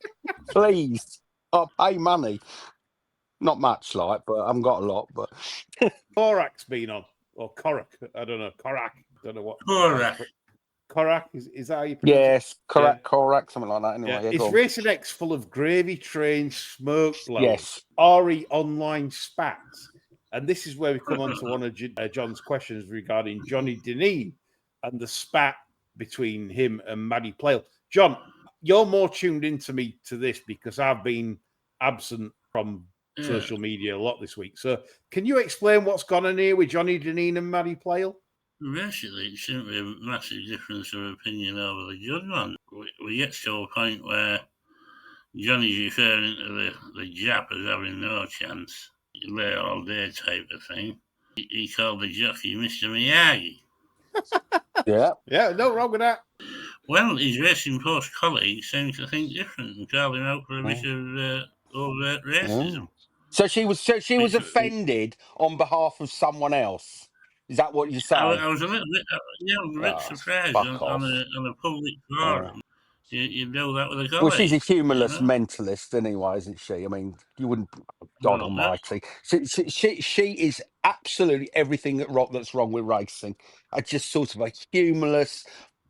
Please. I'll pay money. Not much, but I haven't got a lot. But Korak's been on. Or Korak. I don't know. Korak. Don't know what. Korak. Is that how you pronounce it? Yes. Korak, something like that. Anyway, yeah. It's Racing X full of gravy train smoke blowers. Yes. RE online spats. And this is where we come on to one of John's questions regarding Jonny Dineen and the spat between him and Maddy Playle. John, you're more tuned into me to this because I've been absent from social media a lot this week. So can you explain what's gone on here with Jonny Dineen and Maddy Playle? Basically, it shouldn't be a massive difference of opinion over the judgment. We get to a point where Johnny's referring to the Jap as having no chance. Lay all day type of thing. He called the jockey Mr. Miyagi. Yeah, no wrong with that. Well, his Racing Post colleagues seem to think different and call him out for a bit of overt racism. So she was offended on behalf of someone else. Is that what you're saying? I was a little bit, surprised on a public forum. You do that with a colleague. Well, she's a humorless mentalist anyway, isn't she? I mean, you wouldn't. God Almighty, she is absolutely everything that's wrong with racing. Just sort of a humorless,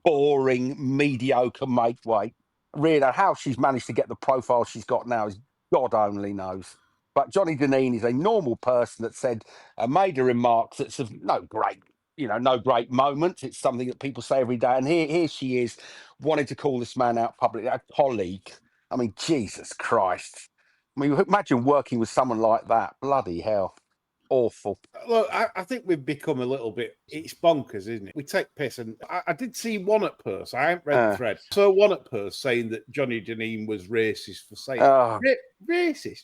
boring, mediocre make-weight. Really, how she's managed to get the profile she's got now is God only knows. But Jonny Dineen is a normal person that said, made a remark that's of no great moment. It's something that people say every day. And here she is, wanting to call this man out publicly, a colleague. I mean, Jesus Christ. I mean, imagine working with someone like that. Bloody hell. Awful. Look, I think we've become a little bit, it's bonkers, isn't it? We take piss. And I did see one at Purse. I haven't read the thread. So one at Purse saying that Jonny Dineen was racist for saying racist.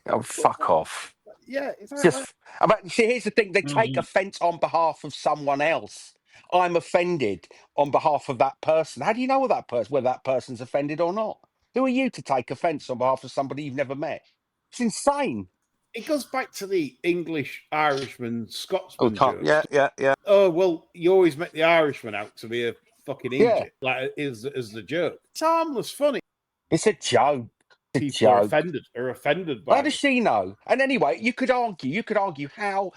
Oh, fuck off. Yeah. See, here's the thing. They take offence on behalf of someone else. I'm offended on behalf of that person. How do you know whether that person's offended or not? Who are you to take offence on behalf of somebody you've never met? It's insane. It goes back to the English, Irishman, Scotsman joke. Yeah. Oh, well, you always make the Irishman out to be a fucking idiot, like is the joke. It's harmless, funny. It's a joke. People are offended by it. How does she know? And anyway, you could argue how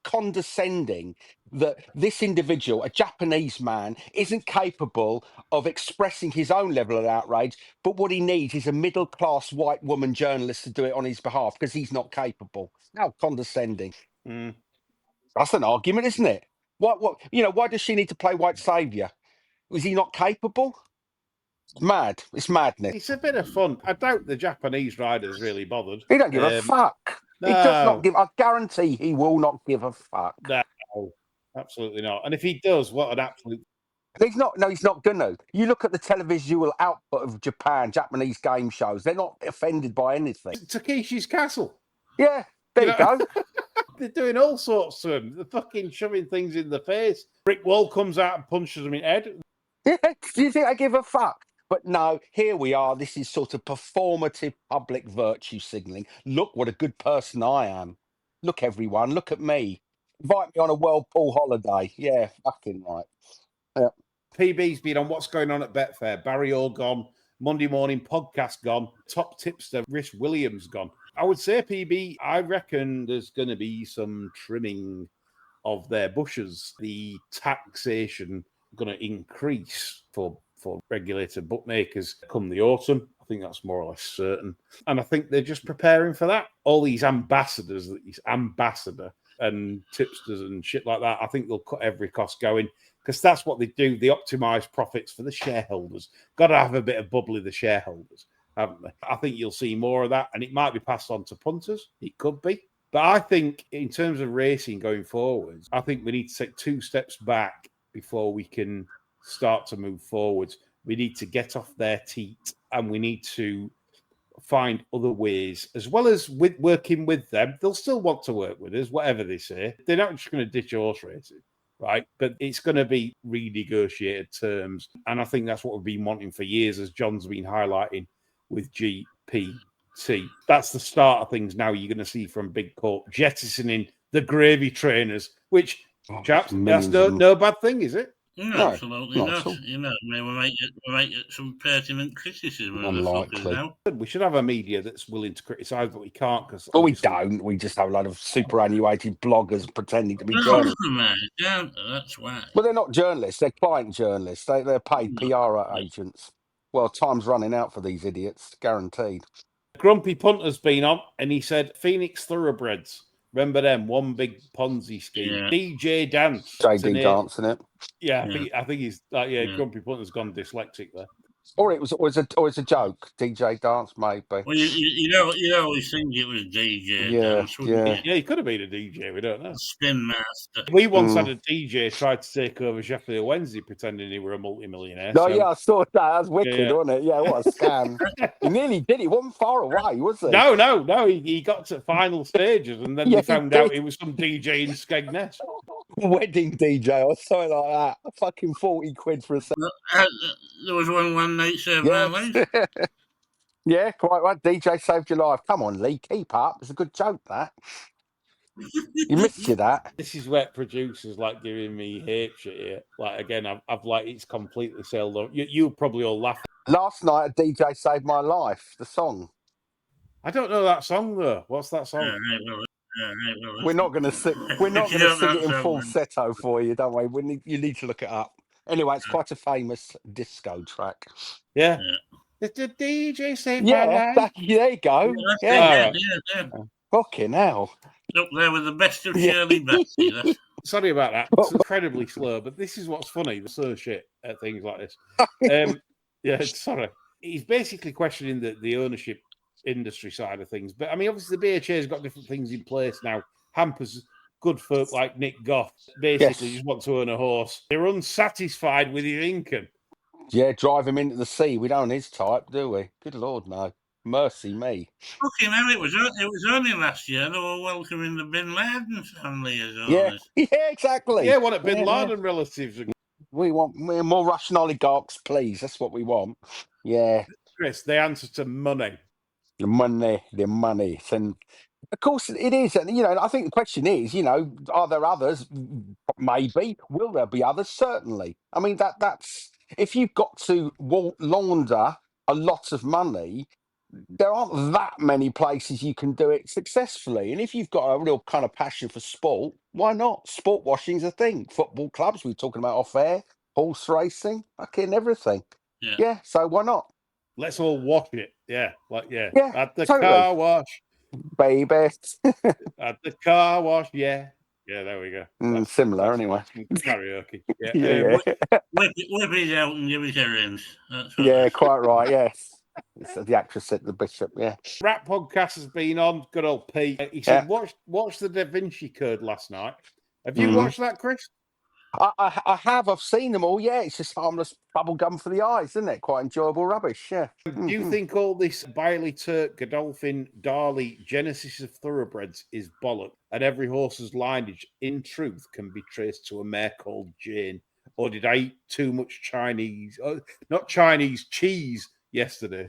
condescending that this individual, a Japanese man, isn't capable of expressing his own level of outrage, but what he needs is a middle-class white woman journalist to do it on his behalf because he's not capable. How condescending. That's an argument, isn't it? Why does she need to play white saviour? Was he not capable? Mad. It's madness. It's a bit of fun. I doubt the Japanese rider's really bothered. He don't give a fuck. No. He does not give. I guarantee he will not give a fuck. No, absolutely not. And if he does, what an absolute. He's not. No, he's not gonna. You look at the televisual output of Japanese game shows. They're not offended by anything. Takeshi's Castle. Yeah, there you go. They're doing all sorts to him. They're fucking shoving things in the face. Brick wall comes out and punches him in the head. Yeah, do you think I give a fuck? But no, here we are. This is sort of performative public virtue signalling. Look what a good person I am. Look, everyone, look at me. Invite me on a world pool holiday. Yeah, fucking right. Yeah. PB's been on What's Going On at Betfair. Barry All gone. Monday Morning Podcast gone. Top tipster Rhys Williams gone. I would say, PB, I reckon there's going to be some trimming of their bushes. The taxation going to increase for regulated bookmakers come the autumn. I think that's more or less certain. And I think they're just preparing for that. All these ambassadors, ambassador and tipsters and shit like that, I think they'll cut every cost going because that's what they do. They optimize profits for the shareholders. Got to have a bit of bubbly, the shareholders, haven't they? I think you'll see more of that, and it might be passed on to punters. It could be. But I think in terms of racing going forwards, I think we need to take 2 steps back before we can start to move forwards. We need to get off their teat and we need to find other ways, as well as with working with them. They'll still want to work with us, whatever they say. They're not just going to ditch horse racing, right? But it's going to be renegotiated terms. And I think that's what we've been wanting for years, as John's been highlighting with GPT. That's the start of things now you're going to see from Big Court jettisoning the gravy trainers, which, chaps, that's no bad thing, is it? No, absolutely not. You know, I mean, we might get some pertinent criticism of the fuckers now. We should have a media that's willing to criticise, but we can't because. Well, we don't. We just have a lot of superannuated bloggers pretending to be journalists. That's why. Well, they're not journalists. They're client journalists. They're paid PR agents. Well, time's running out for these idiots, guaranteed. Grumpy Punter's been on, and he said Phoenix Thoroughbreds Remember them? One big Ponzi scheme. Yeah. DJ Dance. JD dancing it. Yeah, Yeah. I think he's like, Yeah. Grumpy Punter's gone dyslexic there. Or it's a joke. DJ dance, maybe. Well, you always think it was DJ Yeah, Dance, wouldn't yeah. you? Yeah, he could have been a DJ. We don't know. Spin Master. We once had a DJ try to take over Sheffield Wednesday, pretending he were a multi-millionaire. No, so- yeah, I saw that. That was wicked, Yeah. wasn't it? Yeah, what a scam. He nearly did. He wasn't far away, was he? No. He got to final stages, and then Yeah, they he found out did. he was some DJ in Skegness. Wedding DJ or something like that. Fucking 40 quid for a second. There was one night saved my life. Yeah, quite right. DJ saved your life. Come on, Lee, keep up. It's a good joke, that. You missed you that. This is where producers like giving me hate shit here. Like again, I've like it's completely sailed on. You probably all laugh. Last night, a DJ saved my life. The song. I don't know that song though. What's that song? We're not going to sing. We're not You going to don't sing know it in that falsetto for you, don't we? You need to look it up. Anyway, it's quite a famous disco track. Yeah. The DJ saved my Yeah, life. there you go. Yeah. Fucking hell. Up there with the best of Shirley Bassey. That's Sorry about that. It's incredibly slow, but this is what's funny. The slow shit at things like this. Yeah, sorry. He's basically questioning the ownership industry side of things. But I mean, obviously, the BHA's got different things in place now. Hampers good folk like Nick Goff basically just want to own a horse. They're unsatisfied with his income. Yeah, drive him into the sea. We don't his type, do we? Good Lord, no. Mercy me. fucking hell. It was only last year they were welcoming the Bin Laden family as Yeah, owners. yeah, exactly. Yeah, what at Bin Yeah, Laden relatives. We want more Russian oligarchs, please. That's what we want. Yeah, Chris, they answer to money. the money. And of course it is. And, I think the question is, are there others? Maybe. Will there be others? Certainly. I mean, that's if you've got to launder a lot of money, there aren't that many places you can do it successfully. And if you've got a real kind of passion for sport, why not? Sport washing's a thing. Football clubs, we were talking about off air, horse racing, fucking everything. Yeah, so why not? Let's all wash it. Yeah, Yeah, at the totally. car wash. Baby. At the car wash, yeah. Yeah, there we go. Similar, anyway. Karaoke. Yeah. Yeah, Whip it out and give it a rinse. That's what yeah, quite right. Yes, so the actress said to the bishop. Yeah, Rap podcast has been on. Good old Pete. He said, "Watch the Da Vinci Code last night." Have you watched that, Chris? I have. I've seen them all. Yeah, it's just harmless bubble gum for the eyes, isn't it? Quite enjoyable rubbish. Yeah. Do you think all this Bailey, Turk, Godolphin, Darley, Genesis of thoroughbreds is bollock, and every horse's lineage, in truth, can be traced to a mare called Jane? Or did I eat too much Chinese? Not Chinese cheese yesterday.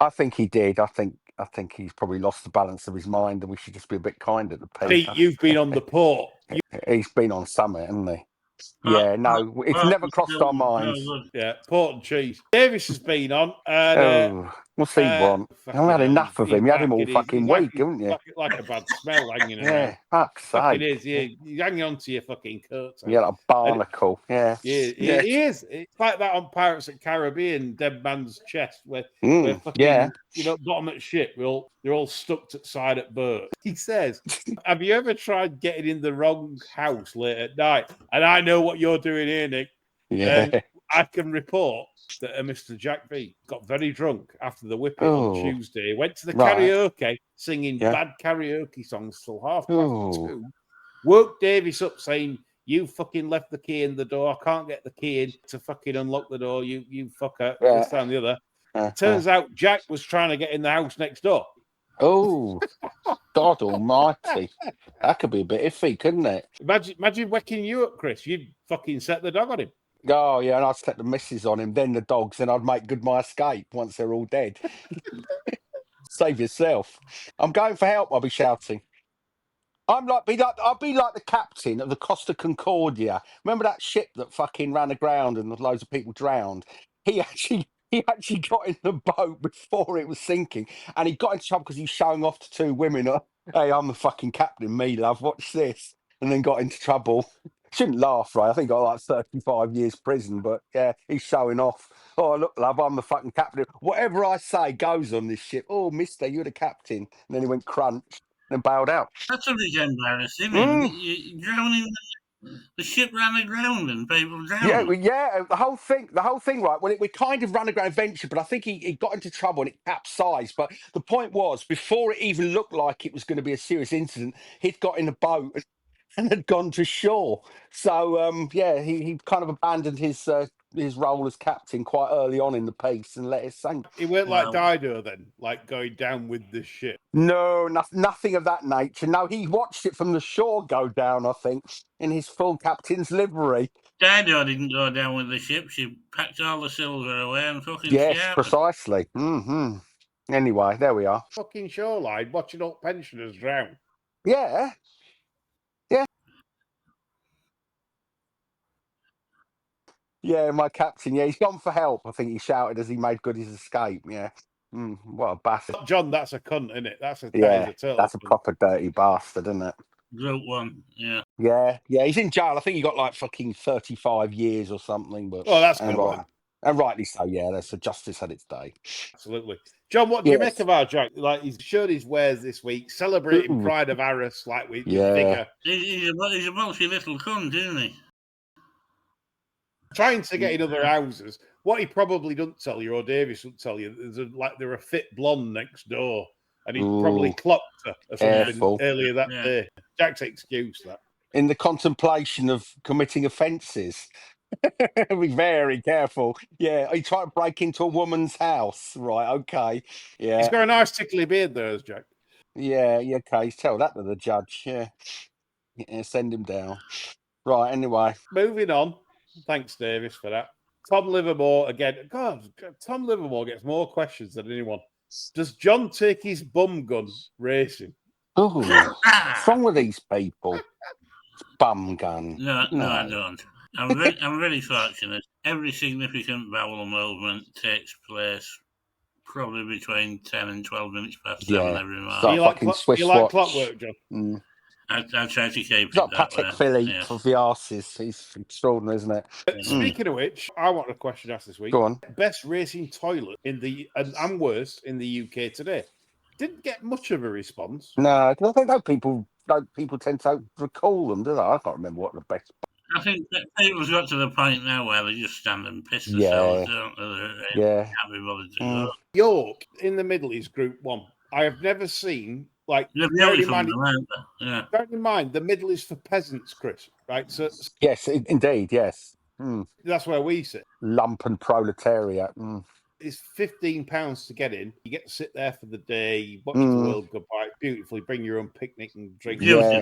I think he did. I think he's probably lost the balance of his mind, and we should just be a bit kinder to Pete. Pete, you've been on the port. He's been on summit, hasn't he? Yeah, no, it's never crossed our minds. Yeah, port and cheese. Davis has been on. And, what's he want? I've had enough of him. You had him all fucking week, haven't you? Like a bad smell hanging around. Yeah, fuck's sake. It is. You're hanging on to your fucking coat. Yeah, like a barnacle. Yeah. He is. It's like that on Pirates of the Caribbean, Dead Man's Chest, where fucking, bottom at ship, they're all stuck to the side at boat. He says, have you ever tried getting in the wrong house late at night? And I know what you're doing here, Nick. Yeah. I can report that Mr. Jack B got very drunk after the whipping on Tuesday. Went to the karaoke, singing bad karaoke songs till 2:30. Woke Davis up saying, "You fucking left the key in the door. I can't get the key in to fucking unlock the door. You fucker." This time the other. Turns out Jack was trying to get in the house next door. Oh, God almighty. That could be a bit iffy, couldn't it? Imagine waking you up, Chris. You'd fucking set the dog on him. Oh, yeah, and I'd set the missus on him, then the dogs, then I'd make good my escape once they're all dead. Save yourself. I'm going for help, I'll be shouting. I'll be like the captain of the Costa Concordia. Remember that ship that fucking ran aground and loads of people drowned? He actually got in the boat before it was sinking, and he got into trouble because he was showing off to two women. Hey, I'm the fucking captain, me love. Watch this, and then got into trouble. Shouldn't laugh, right? I think I got like 35 years prison, but yeah, he's showing off. Oh, look, love, I'm the fucking captain. Whatever I say goes on this ship. Oh, mister, you're the captain. And then he went crunch. and bailed out. That's a bit embarrassing. You're drowning. The ship ran aground and people drowned. Yeah. The whole thing, right? Well, we kind of ran aground eventually, but I think he got into trouble and it capsized. But the point was, before it even looked like it was going to be a serious incident, he'd got in a boat and had gone to shore. So he kind of abandoned his role as captain quite early on in the piece and let it sink. It weren't like Dido then, like going down with the ship. No, nothing of that nature. No, he watched it from the shore go down, I think, in his full captain's livery. Dido didn't go down with the ship. She packed all the silver away and fucking Yes, precisely. Mm-hmm. Anyway, there we are. Fucking shoreline, watching all pensioners drown. Yeah. Yeah, my captain. Yeah, he's gone for help. I think he shouted as he made good his escape. Yeah. What a bastard. John, that's a cunt, isn't it? That's a proper dirty bastard, isn't it? Group 1, yeah. Yeah, he's in jail. I think he got like fucking 35 years or something. But that's and, good. And rightly so, yeah. So justice had its day. Absolutely. John, what do you make of our Jack? Like, he's showed his wares this week, celebrating Pride of Arras, like with vigour. He's a multi little cunt, isn't he? Trying to get in other houses. What he probably doesn't tell you, or Davis won't tell you, there a fit blonde next door, and he probably clocked her or something earlier that day. Jack's excuse that. In the contemplation of committing offences. Be very careful. Yeah, he tried to break into a woman's house. Right, okay. Yeah. He's got a nice tickly beard there, Jack. Yeah, okay. Tell that to the judge. Yeah, send him down. Right, anyway. Moving on. Thanks, Davis, for that. Tom Livermore again. God, Tom Livermore gets more questions than anyone. Does John take his bum gun racing? Oh, what's wrong with these people? Bum gun. No, I don't. I'm very fortunate. Every significant bowel movement takes place probably between 10 and 12 minutes past 7 every morning. Do you like clockwork, John? I try to keep it's not Patrick Philly for the arses. He's extraordinary, isn't it? Speaking of which, I want a question asked this week. Go on. Best racing toilet and worst in the UK today. Didn't get much of a response. No, because I think people tend to recall them, do they? I can't remember what the best. I think that people's got to the point now where they just stand and piss themselves, don't they? Can't be bothered to go. York in the middle is Group 1. I have never seen bear in mind the middle is for peasants, Chris. Right? So yes, indeed, yes. That's where we sit. Lumpen proletariat. It's £15 to get in. You get to sit there for the day, you watch the world go by beautifully, bring your own picnic and drink. Yeah.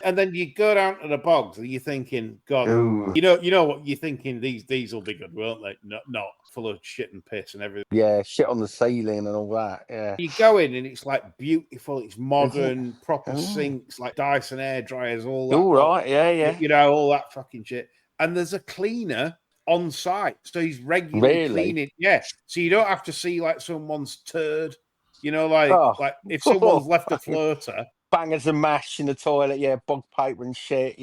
And then you go down to the bogs and you're thinking, God, you know what you're thinking, these will be good, won't they? Not full of shit and piss and everything. Yeah, shit on the ceiling and all that. Yeah. You go in and it's like beautiful, it's modern, proper sinks, like Dyson air dryers, all that. All right, yeah. You know, all that fucking shit. And there's a cleaner on site, so he's regularly cleaning. Yeah, so you don't have to see like someone's turd, like if someone's left a floater, bangers and mash in the toilet, bog paper and shit,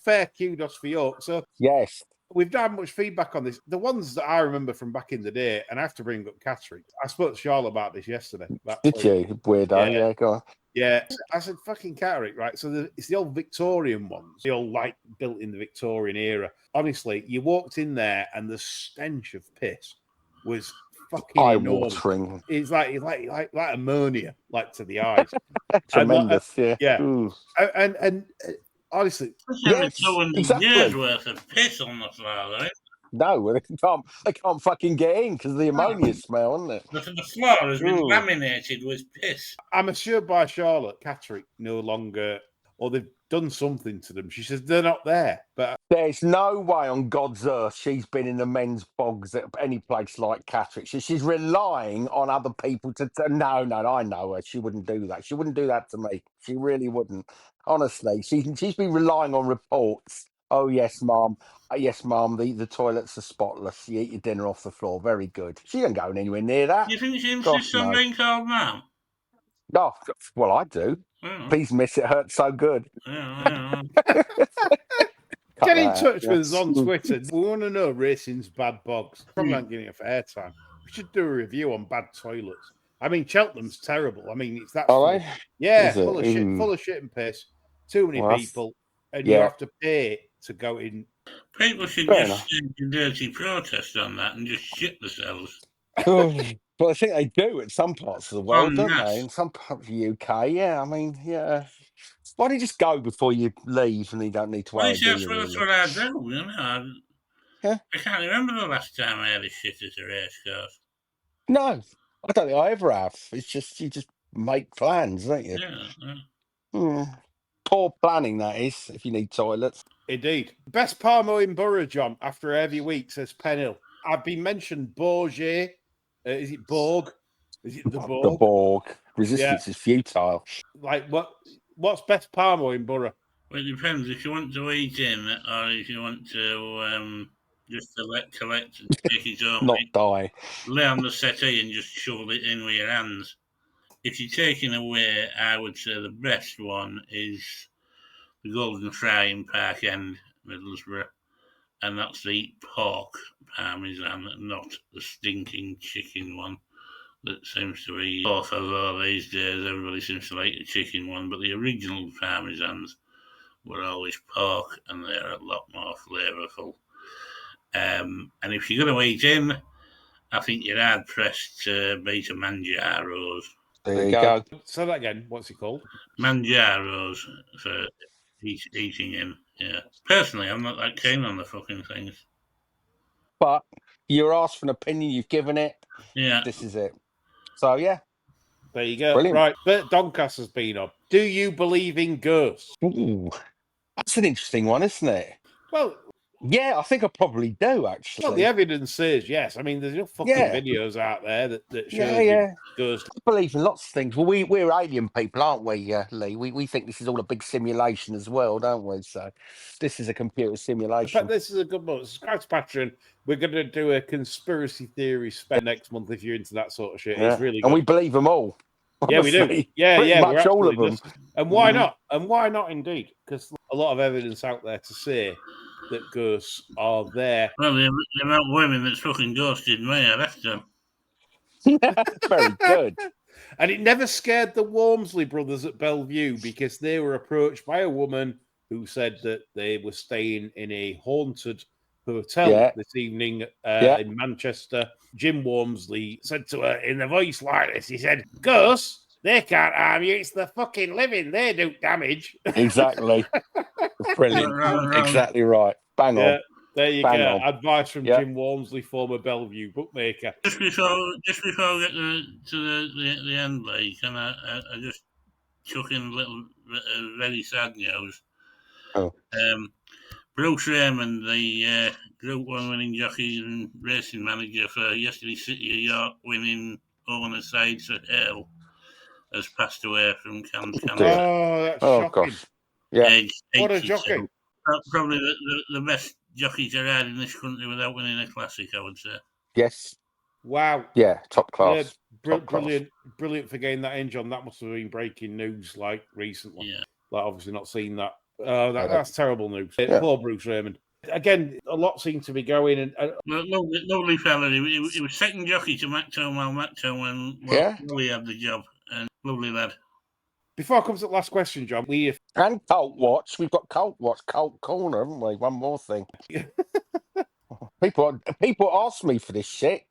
fair kudos for York. So yes, we've not had much feedback on this. The ones that I remember from back in the day, and I have to bring up Catterick. I spoke to Charlotte about this yesterday. Did you? Weirdo, yeah, go on. Yeah, I said fucking Catterick, right? So it's the old Victorian ones, the old built in the Victorian era. Honestly, you walked in there and the stench of piss was fucking eye-watering. It's like ammonia, like to the eyes. Tremendous, And honestly, exactly. Years worth of piss on the floor, right? No, they can't fucking get in because of the ammonia smell, isn't it? The floor has been laminated with piss. I'm assured by Charlotte, Catterick no longer, or they've done something to them. She says they're not there. But there's no way on God's earth she's been in the men's bogs at any place like Catterick. She's relying on other people to. No, I know her. She wouldn't do that. She wouldn't do that to me. She really wouldn't. Honestly, she's been relying on reports. Oh, yes, Mum. Yes, Mum, the toilets are spotless. You eat your dinner off the floor. Very good. She ain't going anywhere near that. You think she insists on being called Mum? Oh, well, I do. Please miss it hurts so good. Get in touch with us on Twitter. We want to know racing's bad bogs. Probably not getting enough airtime. We should do a review on bad toilets. I mean, Cheltenham's terrible. I mean, that's Are they? yeah, Is it? full of shit, full of shit and piss. Too many Well, people, and you yeah. have to pay to go in. People should Fair just stage a dirty protest on that and just shit themselves. Well, I think they do in some parts of the world, En don't masse. they? In some parts of the UK, yeah. I mean, yeah. Why don't you just go before you leave, and you don't need to Well, worry, do that's you? what Really? I do, you know. Yeah. I can't remember the last time I had a shit at a race course. No, I don't think I ever have. It's just you just make plans, don't you? Yeah. Hmm. Poor planning, that is. If you need toilets. Indeed, best Parmo in Borough, John. After a heavy week, says Penhill. I've been mentioned Bourget. Is it Borg? Is it the Borg? The Borg. Resistance is futile. Like what's best Parmo in Borough? Well, it depends if you want to eat in or if you want to just collect and take it home. Not die. Lay on the settee and just shovel it in with your hands. If you're taking away, I would say the best one is the Golden Fry in Park End, Middlesbrough, and that's the pork parmesan, not the stinking chicken one that seems to be both of all these days. Everybody seems to like the chicken one, but the original parmesans were always pork, and they're a lot more flavourful. And if you're going to eat in, I think you're hard pressed to beat a Manjaro's. There you go. Say that again. What's it called? Manjaro's for eating in. Yeah. Personally, I'm not that keen on the fucking things. But you're asked for an opinion, you've given it. Yeah. This is it. So, yeah. There you go. Brilliant. Right. Bert Doncaster's been on. Do you believe in ghosts? Ooh, that's an interesting one, isn't it? Well, yeah, I think I probably do, actually. Well, the evidence says yes. I mean, there's no fucking videos out there that shows ghosts. I believe in lots of things. Well, we're alien people, aren't we, Lee? We think this is all a big simulation as well, don't we? So this is a computer simulation. In fact, this is a good one. Subscribe to Patreon. We're going to do a conspiracy theory spec next month if you're into that sort of shit. Yeah. It's really good. And we believe them all. Yeah, we do. Yeah, Pretty much we're all of them. And why not? And why not, indeed? Because a lot of evidence out there to say that ghosts are there. Well, the amount of women that's fucking ghosted me, I reckon. Very good. And it never scared the Walmsley brothers at Bellevue because they were approached by a woman who said that they were staying in a haunted hotel this evening in Manchester. Jim Walmsley said to her in a voice like this, he said, "Ghosts, they can't harm you. It's the fucking living. They do damage." Exactly. Brilliant. Exactly right. Bang on. There you go. Advice from Jim Walmsley, former Bellevue bookmaker. Just before we get to the end, Lee, can I just chuck in a little very sad news? Oh. Bruce Raymond, the Group 1 winning jockey and racing manager for yesterday City of York winning owner side Sir Hale, has passed away from cancer. Oh, that's shocking. Gosh. Yeah. What a jockey. Probably the best jockey to ride in this country without winning a classic, I would say. Yes. Wow. Yeah, top class. Brilliant for getting that in, John. That must have been breaking news like recently. Yeah. Like, obviously not seen that. That's terrible news. Yeah. Poor Bruce Raymond. Again, a lot seems to be going. And lovely fella. He was second jockey to Macto while Macto when Wally had the job. And lovely lad. Before I come to the last question, John, and Cult Watch. We've got Cult Watch, Cult Corner, haven't we? One more thing. People ask me for this shit.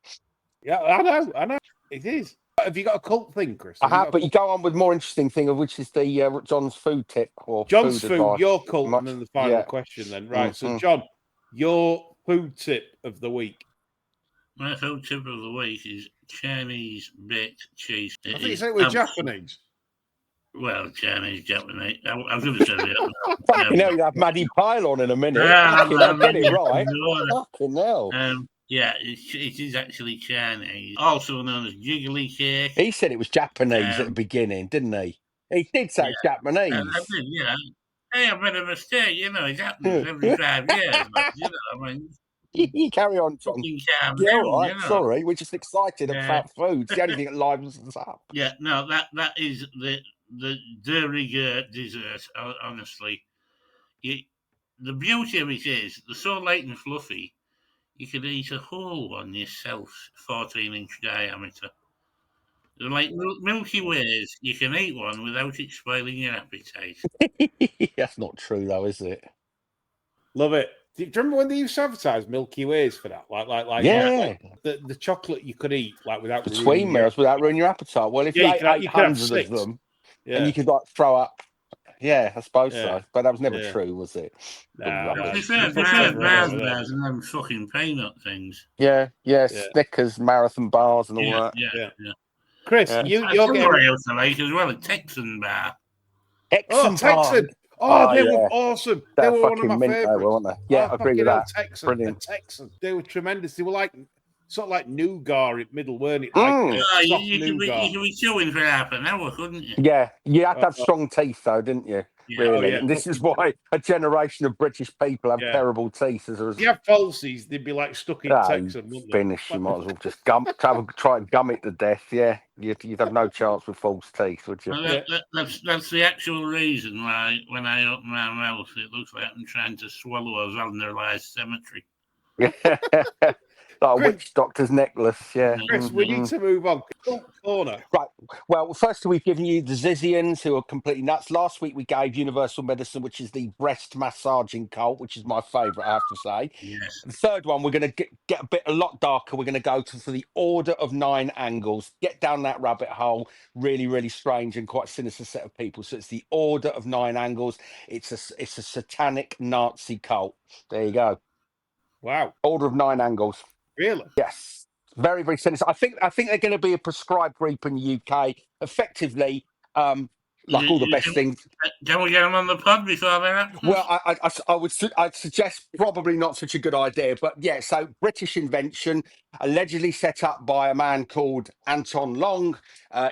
Yeah, I know. It is. Have you got a cult thing, Chris? I have, but you go on with more interesting thing, which is the John's food tip or John's food advice. Your cult, and then the final question. Then right. So, John, your food tip of the week. My food tip of the week is Chinese baked cheese. I think you said it was Japanese. Well, Chinese, Japanese. I was going to say that. Fucking hell, you have Maddy Playle on in a minute. Get it right. Fucking hell. Yeah, it is actually Chinese, also known as jiggly cake. He said it was Japanese at the beginning, didn't he? He did say Japanese. I did, yeah. Hey, I made a mistake. You know, it happens every 5 years. But, you know, I mean, you carry on, John. Yeah, all right. You know. Sorry, we're just excited about food. It's the only thing that livens us up. Yeah, no, that is the de rigueur dessert. Honestly, the beauty of it is they're so light and fluffy. You could eat a whole one yourself, 14-inch diameter. They're like Milky Ways. You can eat one without it spoiling your appetite. That's not true, though, is it? Love it. Do you remember when they used to advertise Milky Ways for that? Like the chocolate you could eat like without Between ruining meals without ruining your appetite. Well, if you ate you could have 800 of 6. them Yeah. and you could like throw up. Yeah, I suppose Yeah. so. But that was never Yeah. true, was it? No, To be Rubbish. fair, Fuck everyone Mars over there. bars and them fucking peanut things. Yeah, Snickers, marathon bars, and all that. Yeah. Chris, Yeah. you're Somebody getting else I like as well, a Texan bar. Texan Texan. bar. Oh, they yeah. were awesome. They're They were one of fucking my mint, though, favourites. weren't they? Yeah, I agree with that. Texan. Brilliant. Texan. They were tremendous. They were like sort of like nougat in middle, weren't it? You could be chewing for half an hour, couldn't you? Yeah, you had to have strong teeth, though, didn't you? Yeah. Really, yeah. and this is why a generation of British people have terrible teeth. As a If you have falsies, they'd be like stuck in Texan, wouldn't they? Finish. You might as well just try and gum it to death. Yeah, you'd have no chance with false teeth, would you? Well, that's the actual reason why when I open my mouth, it looks like I'm trying to swallow a vandalized cemetery. Like a witch doctor's necklace, yeah. Chris, we need to move on. Corner. Right. Well, first we've given you the Zizians, who are completely nuts. Last week we gave Universal Medicine, which is the breast massaging cult, which is my favourite, I have to say. Yes. The third one, we're going to get a lot darker. We're going to go for the Order of Nine Angles. Get down that rabbit hole. Really, really strange and quite sinister set of people. So it's the Order of Nine Angles. It's a satanic Nazi cult. There you go. Wow. Order of Nine Angles. Really? Yes. Very, very sinister. I think they're going to be a prescribed group in the UK. Effectively, like all the best things. Can we get them on the pod before they're up? Well, I'd suggest probably not such a good idea, but yeah. So British invention, allegedly set up by a man called Anton Long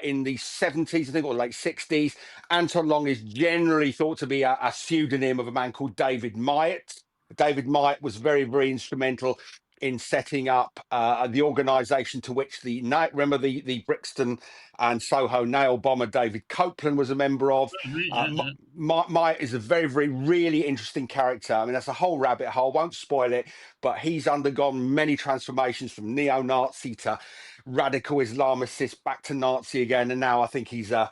in the 70s, I think, or late 60s. Anton Long is generally thought to be a pseudonym of a man called David Myatt. David Myatt was very, very instrumental in setting up the organisation to which the Brixton and Soho nail bomber David Copeland was a member of. Myatt is a very, very, really interesting character. I mean, that's a whole rabbit hole. Won't spoil it, but he's undergone many transformations from neo-Nazi to radical Islamicist, back to Nazi again, and now I think he's a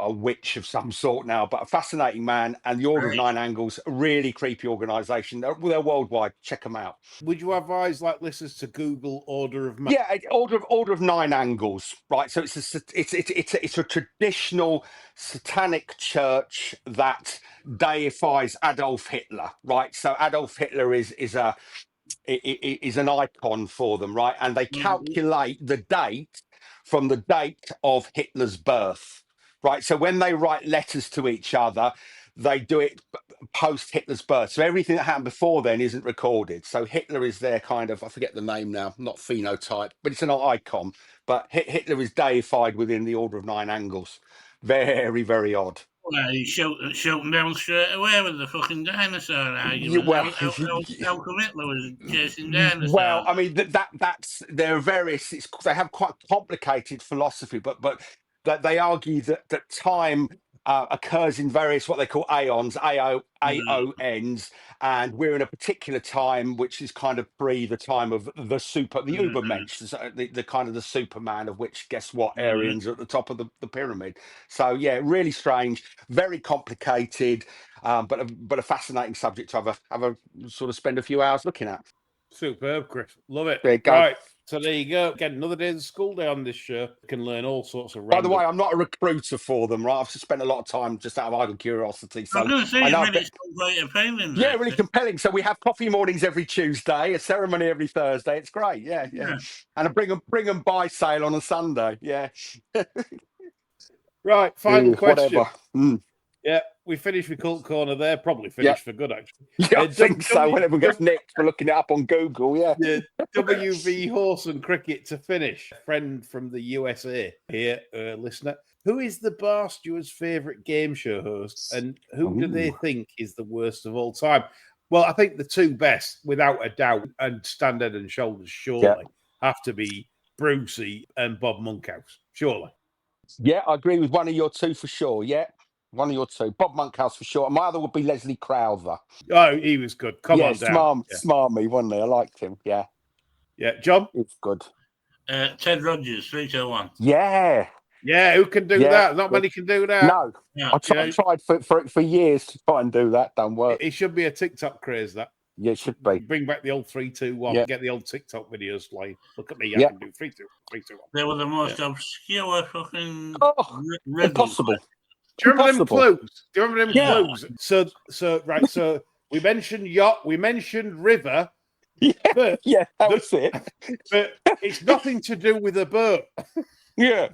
witch of some sort now, but a fascinating man. And the Order of Nine Angles, a really creepy organisation. They're worldwide. Check them out. Would you advise like listeners to Google Order of? Yeah, Order of Nine Angles. Right. So it's a traditional satanic church that deifies Adolf Hitler. Right. So Adolf Hitler is an icon for them. Right. And they calculate the date from the date of Hitler's birth, right? So when they write letters to each other, they do it post Hitler's birth. So everything that happened before then isn't recorded. So Hitler is their kind of, I forget the name now, not phenotype, but it's an icon. But Hitler is deified within the Order of Nine Angles. Very, very odd. Well, you shot them down straight away with the fucking dinosaur argument. How come Hitler was chasing dinosaurs? Well, I mean that's there are various. They have quite complicated philosophy, but they argue that time occurs in various what they call aeons, AONs, and we're in a particular time which is kind of pre the time of the Ubermensch, the kind of the Superman of which, guess what, Aryans are at the top of the pyramid. So yeah, really strange, very complicated, but a fascinating subject to have a sort of spend a few hours looking at. Superb, Chris. Love it. There you go. Right. So there you go. Again, another day of the school day on this show. You can learn all sorts of random... By the way, I'm not a recruiter for them, right? I've just spent a lot of time just out of idle curiosity. So I was going to say, it's quite appealing. Yeah, really compelling. So we have coffee mornings every Tuesday, a ceremony every Thursday. It's great. Yeah. And a bring them by sale on a Sunday. Yeah. Right. Final question. Whatever. Yeah, we finished with Cult Corner there. Probably finished for good, actually. Yeah, I think so. When everyone gets nicked for looking it up on Google, yeah. WV Horse and Cricket to finish. A friend from the USA here, listener. Who is the bar steward's favourite game show host, and who do they think is the worst of all time? Well, I think the two best, without a doubt, and stand head and shoulders, surely, have to be Brucey and Bob Monkhouse. Surely. Yeah, I agree with one of your two for sure. Yeah. One of your two. Bob Monkhouse for sure. My other would be Leslie Crowther. Oh, he was good. Come on down. Smarmy, wasn't he? I liked him. Yeah. Yeah. John? It's good. Ted Rogers, 3, 2, 1. Yeah. Yeah, who can do that? Not many can do that. No. Yeah. I tried for years to try and do that. Don't work. It should be a TikTok craze, that. Yeah, it should be. Bring back the old 3, 2, 1. Yeah. Get the old TikTok videos playing. Look at me, I Yeah. can do 3, 2, 3, 2, 1. They were the most obscure fucking riddle. Impossible. Do you remember them Impossible. clues? Do you remember them clues? So we mentioned yacht, we mentioned river. Yeah, but that was it. But it's nothing to do with a boat. Yeah.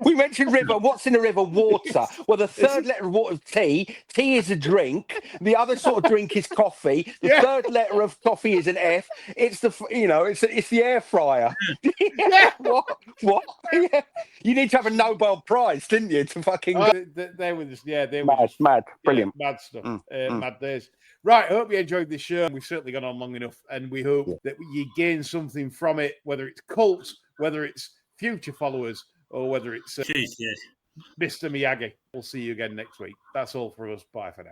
We mentioned river. What's in the river? Water. Well, the third letter of water is T. Tea is a drink. The other sort of drink is coffee. The third letter of coffee is an F. It's it's the air fryer. What? Yeah. You need to have a Nobel Prize, didn't you, to fucking? They were just mad, brilliant, mad stuff, mad days. Right, I hope you enjoyed this show. We've certainly gone on long enough, and we hope that you gain something from it, whether it's cults, whether it's future followers, or whether it's Mr. Miyagi. We'll see you again next week. That's all for us. Bye for now.